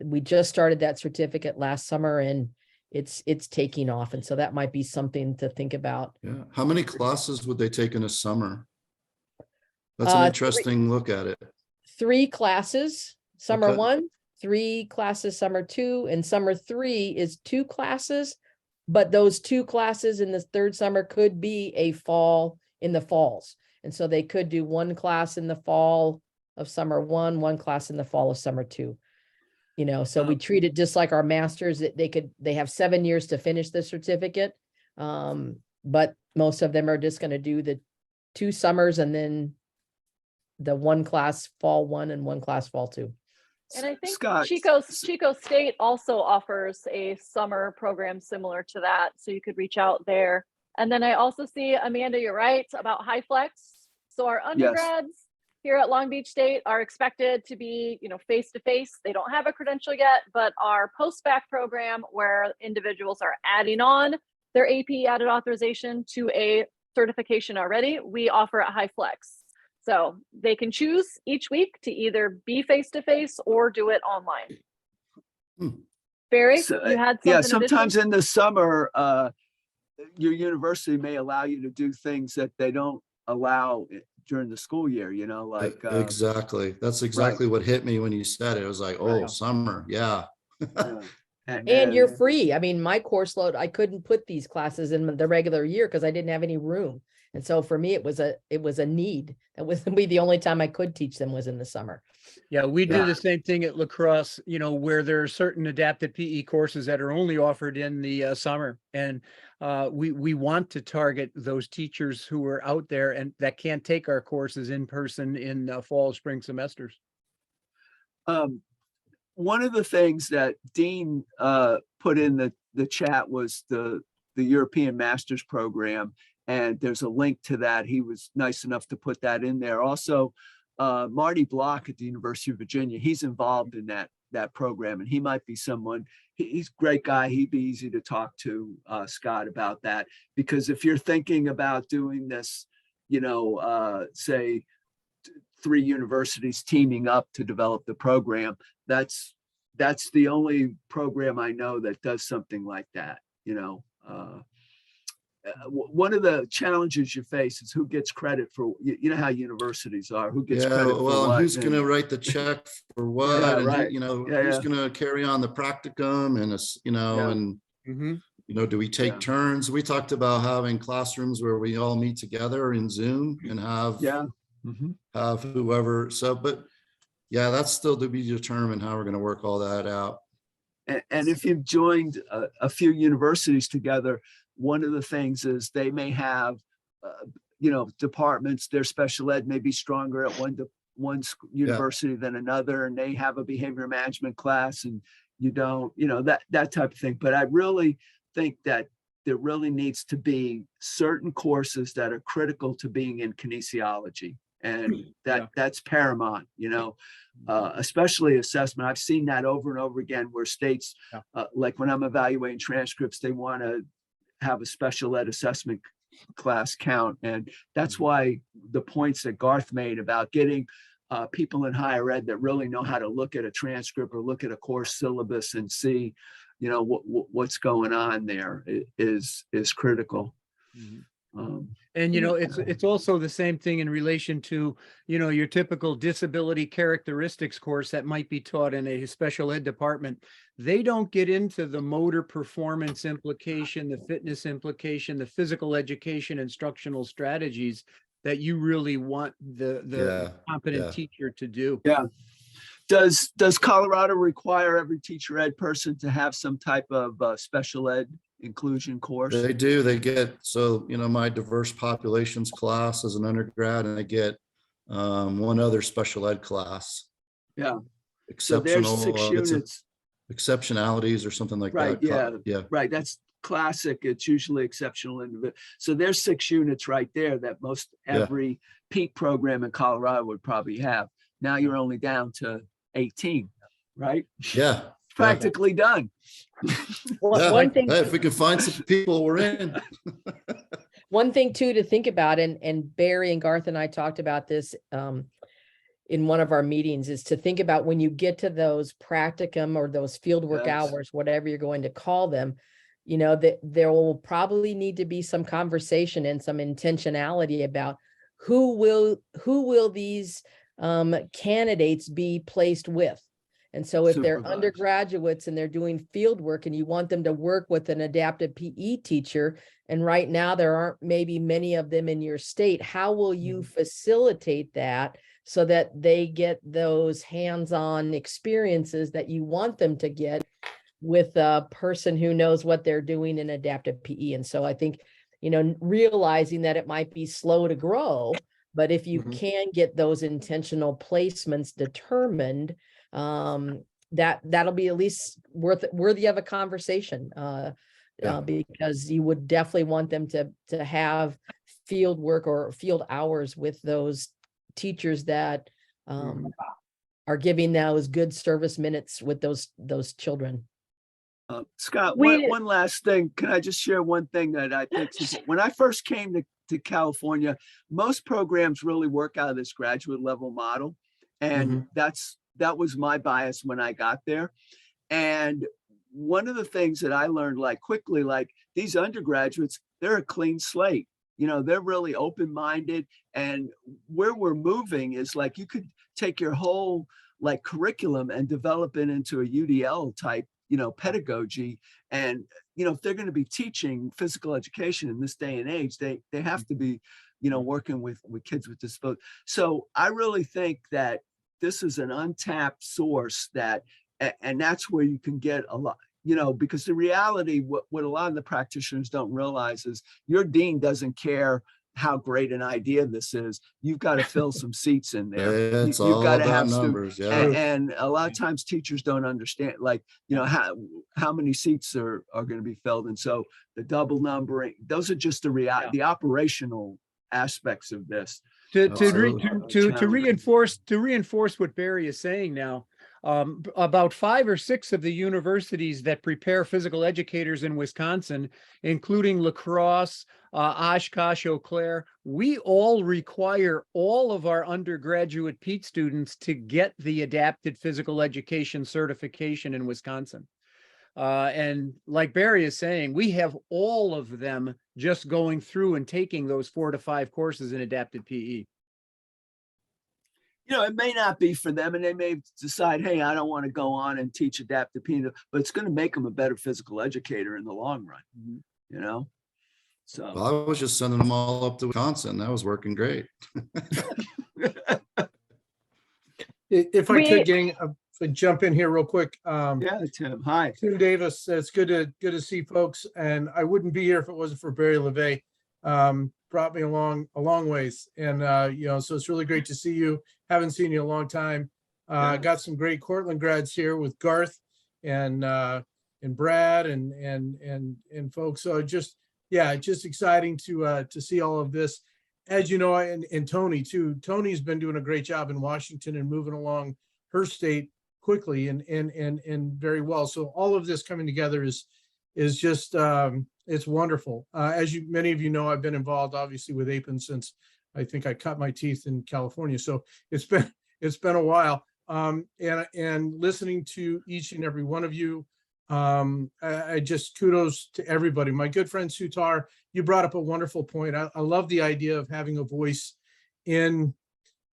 we just started that certificate last summer, and it's taking off. And so that might be something to think about. Yeah. How many classes would they take in a summer? That's an interesting look at it. 3 classes, summer Okay. 1, 3 classes, summer 2, and summer 3 is 2 classes. But those 2 classes in the 3rd summer could be a fall in the falls. And so they could do 1 class in the fall of summer 1, 1 class in the fall of summer 2. You know, so we treat it just like our masters, that they have 7 years to finish the certificate. But most of them are just going to do the 2 summers and then the 1 class fall 1 and 1 class fall 2. And I think Scott, Chico State also offers a summer program similar to that, so you could reach out there. And then I also see, Amanda, you're right about high flex. So our undergrads here at Long Beach State are expected to be, you know, face-to-face. They don't have a credential yet, but our post-bac program, where individuals are adding on their AP added authorization to a certification already, we offer at high flex. So they can choose each week to either be face-to-face or do it online. Barry, So, you had something sometimes additional? in the summer, your university may allow you to do things that they don't allow during the school year, you know, like exactly. That's exactly what hit me when you said it. It was like, oh, summer. Yeah. And you're free. I mean, my course load, I couldn't put these classes in the regular year because I didn't have any room. And so for me, it was a need. That was the only time I could teach them was in the summer. Yeah, we do the same thing at La Crosse, you know, where there are certain adapted PE courses that are only offered in the summer. And we want to target those teachers who are out there and that can't take our courses in person in fall, spring semesters. One of the things that Dean put in the chat was the European Masters program. And there's a link to that. He was nice enough to put that in there. Also, Marty Block at the University of Virginia, he's involved in that program, and he might be someone, he's a great guy. He'd be easy to talk to, Scott, about that. Because if you're thinking about doing this, you know, say 3 universities teaming up to develop the program, that's the only program I know that does something like that, you know. One of the challenges you face is who gets credit for, you know how universities are, who gets credit for well, what, who's going to write the check for what, and you know, who's going to carry on the practicum, and you know, and you know, do we take turns? We talked about having classrooms where we all meet together in Zoom and have have whoever. So, but yeah, that's still to be determined how we're going to work all that out. And if you've joined a few universities together, one of the things is they may have, you know, departments, their special ed may be stronger at one university than another, and they have a behavior management class and you don't, that type of thing. But I really think that there really needs to be certain courses that are critical to being in kinesiology. And that's paramount, especially assessment. I've seen that over and over again where states, like when I'm evaluating transcripts, they want to have a special ed assessment class count. And that's why the points that Garth made about getting people in higher ed that really know how to look at a transcript or look at a course syllabus and see, what's going on there is critical. And, it's also the same thing in relation to, your typical disability characteristics course that might be taught in a special ed department. They don't get into the motor performance implication, the fitness implication, the physical education, instructional strategies that you really want the competent teacher to do. Yeah. Does Colorado require every teacher ed person to have some type of special ed inclusion course? They do. They get, my diverse populations class as an undergrad, and I get one other special ed class. Yeah. Exceptional. So there's 6 units. Exceptionalities or something like that. Yeah. Right. That's classic. It's usually exceptional individual. So there's 6 units right there that most every PEAT program in Colorado would probably have. Now you're only down to 18, right? Yeah. Practically done. One thing, if we can find some people, we're in. One thing too to think about, and Barry and Garth and I talked about this in one of our meetings, is to think about when you get to those practicum or those fieldwork hours, whatever you're going to call them, that there will probably need to be some conversation and some intentionality about who will these candidates be placed with. And so if they're undergraduates and they're doing field work and you want them to work with an adaptive PE teacher, and right now there aren't maybe many of them in your state, how will you facilitate that so that they get those hands-on experiences that you want them to get with a person who knows what they're doing in adaptive PE? And so I think, realizing that it might be slow to grow, but if you can get those intentional placements determined, that'll be at least worthy of a conversation, because you would definitely want them to have field work or field hours with those teachers that are giving those good service minutes with those children. Scott, one last thing. Can I just share one thing that I think when I first came to California, most programs really work out of this graduate level model. And that was my bias when I got there. And one of the things that I learned quickly, these undergraduates, they're a clean slate. They're really open-minded. And where we're moving is you could take your whole curriculum and develop it into a UDL type, pedagogy. And, if they're going to be teaching physical education in this day and age, they have to be, working with kids with disabilities. So I really think that this is an untapped source and that's where you can get a lot, because the reality, what a lot of the practitioners don't realize is your dean doesn't care how great an idea this is. You've got to fill some seats in there. It's You've all got to about have numbers. and a lot of times teachers don't understand, how many seats are going to be filled. And so the double numbering, those are just the operational aspects of this. To reinforce what Barry is saying now, about 5 or 6 of the universities that prepare physical educators in Wisconsin, including La Crosse, Oshkosh, Eau Claire, we all require all of our undergraduate PEAT students to get the adapted physical education certification in Wisconsin. And like Barry is saying, we have all of them just going through and taking those 4 to 5 courses in adapted PE. It may not be for them, and they may decide, hey, I don't want to go on and teach adaptive PE, but it's going to make them a better physical educator in the long run, So Well, I was just sending them all up to Wisconsin. That was working great. If I could, gang, jump in here real quick. Tim. Hi. Tim Davis. It's good to see folks, and I wouldn't be here if it wasn't for Barry LeVay. brought me along a long ways. And, so it's really great to see you. Haven't seen you in a long time. Got some great Cortland grads here with Garth and Brad and folks. So just exciting to see all of this. As you know, and Tony too. Tony's been doing a great job in Washington and moving along her state quickly and very well. So all of this coming together is just it's wonderful. As many of you know, I've been involved obviously with APE since I think I cut my teeth in California. So it's been a while. And listening to each and every one of you, I just kudos to everybody. My good friend Sutar, you brought up a wonderful point. I love the idea of having a voice in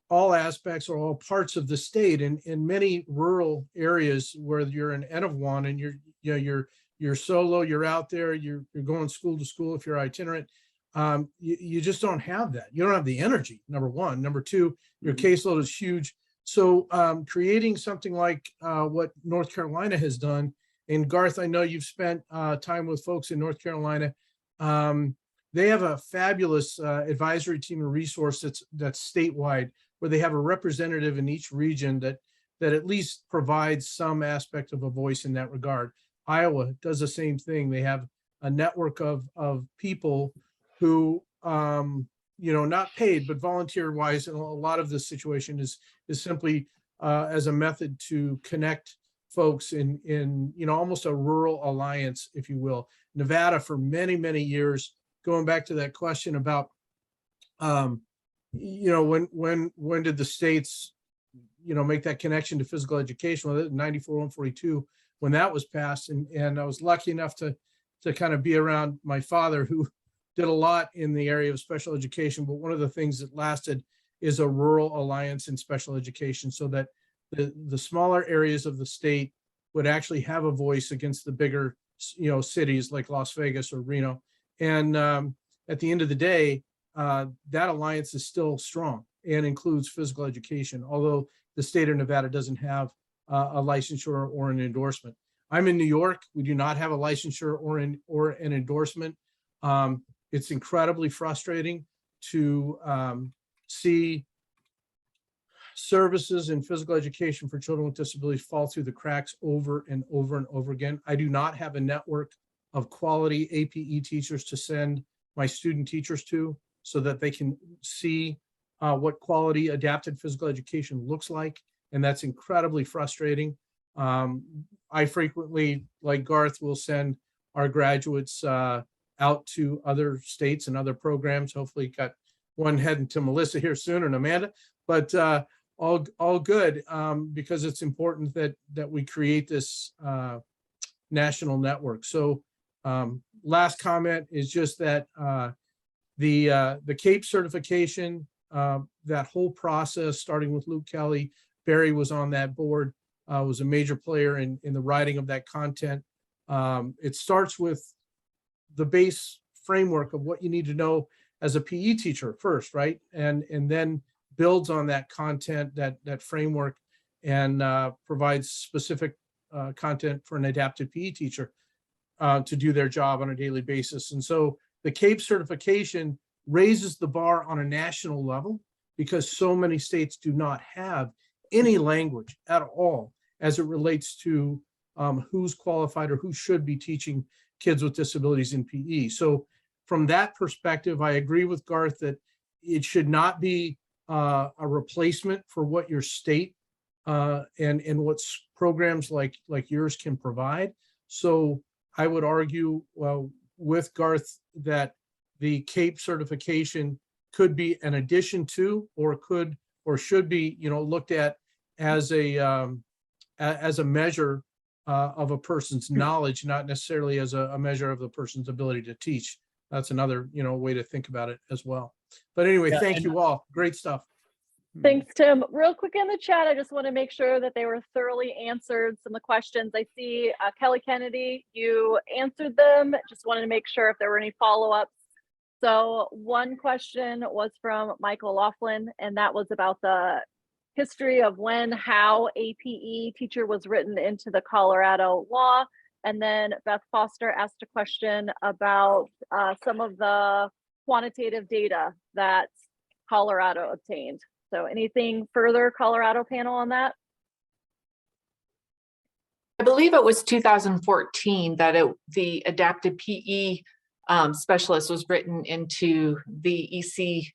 all aspects or all parts of the state. And in many rural areas where you're an N of one and you're solo, you're out there, you're going school to school if you're itinerant. You just don't have that. You don't have the energy, number one. Number two, your caseload is huge. So creating something like what North Carolina has done, and Garth, I know you've spent time with folks in North Carolina. They have a fabulous advisory team and resource that's statewide, where they have a representative in each region that at least provides some aspect of a voice in that regard. Iowa does the same thing. They have a network of people who, not paid, but volunteer wise. And a lot of this situation is simply as a method to connect folks in almost a rural alliance, if you will. Nevada for many, many years, going back to that question about, when did the states, make that connection to physical education? Well, 94, 142, when that was passed. And I was lucky enough to kind of be around my father, who did a lot in the area of special education. But one of the things that lasted is a rural alliance in special education, so that the smaller areas of the state would actually have a voice against the bigger, cities like Las Vegas or Reno. And at the end of the day, that alliance is still strong and includes physical education, although the state of Nevada doesn't have a licensure or an endorsement. I'm in New York. We do not have a licensure or an endorsement. It's incredibly frustrating to see services in physical education for children with disabilities fall through the cracks over and over and over again. I do not have a network of quality APE teachers to send my student teachers to, so that they can see what quality adapted physical education looks like. And that's incredibly frustrating. I frequently, like Garth, will send our graduates out to other states and other programs. Hopefully got one heading to Melissa here soon, and Amanda, but all good, because it's important that we create this national network. So last comment is just that the CAPE certification, that whole process, starting with Luke Kelly, Barry was on that board, was a major player in the writing of that content. It starts with the base framework of what you need to know as a PE teacher first, right? And then builds on that content, that framework, and provides specific content for an adapted PE teacher to do their job on a daily basis. And so the CAPE certification raises the bar on a national level, because so many states do not have any language at all as it relates to who's qualified or who should be teaching kids with disabilities in PE. So from that perspective, I agree with Garth that it should not be a replacement for what your state and what programs like yours can provide. So I would argue with Garth that the CAPE certification could be an addition to, or should be, looked at as a measure of a person's knowledge, not necessarily as a measure of the person's ability to teach. That's another, way to think about it as well. But anyway, thank you all. Great stuff. Thanks, Tim. Real quick in the chat, I just want to make sure that they were thoroughly answered. Some of the questions I see, Kelly Kennedy, you answered them. Just wanted to make sure if there were any follow-ups. So one question was from Michael Laughlin, and that was about the history of how APE teacher was written into the Colorado law. And then Beth Foster asked a question about some of the quantitative data that Colorado obtained. So anything further, Colorado panel, on that? I believe it was 2014 that the adapted PE specialist was written into the ESCEA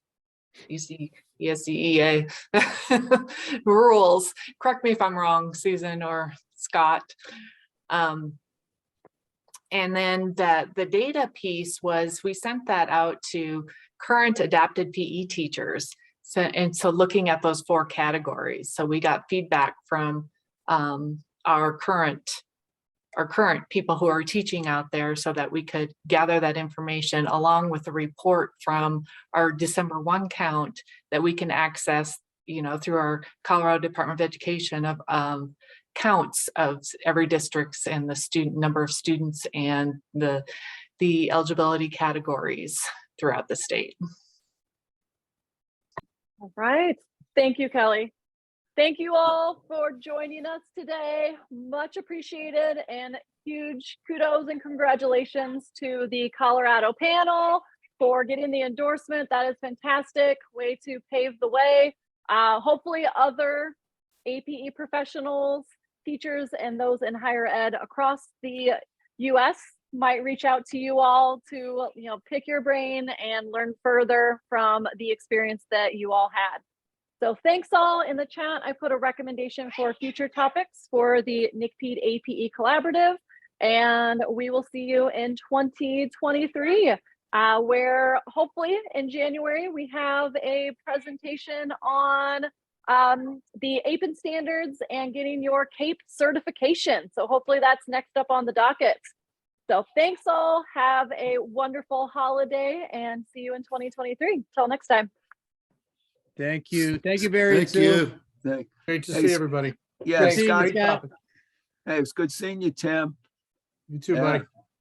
rules. Correct me if I'm wrong, Susan or Scott. And then the data piece was, we sent that out to current adapted PE teachers. So looking at those 4 categories. So we got feedback from our current people who are teaching out there, so that we could gather that information along with the report from our December 1 count that we can access, through our Colorado Department of Education of counts of every district's and the number of students and the eligibility categories throughout the state. All right. Thank you, Kelly. Thank you all for joining us today. Much appreciated, and huge kudos and congratulations to the Colorado panel for getting the endorsement. That is fantastic. Way to pave the way. Hopefully other APE professionals, teachers, and those in higher ed across the US might reach out to you all to pick your brain and learn further from the experience that you all had. So thanks all. In the chat, I put a recommendation for future topics for the NCPEID APE Collaborative, and we will see you in 2023, where hopefully in January we have a presentation on the APE standards and getting your CAPE certification. So hopefully that's next up on the docket. So thanks all. Have a wonderful holiday and see you in 2023. Till next time. Thank you. Thank you, Barry. Thank you. Great to Hey, see everybody. Yeah, Great seeing you, Scott. Scott. Hey, it was good seeing you, Tim. You too, Yeah. buddy.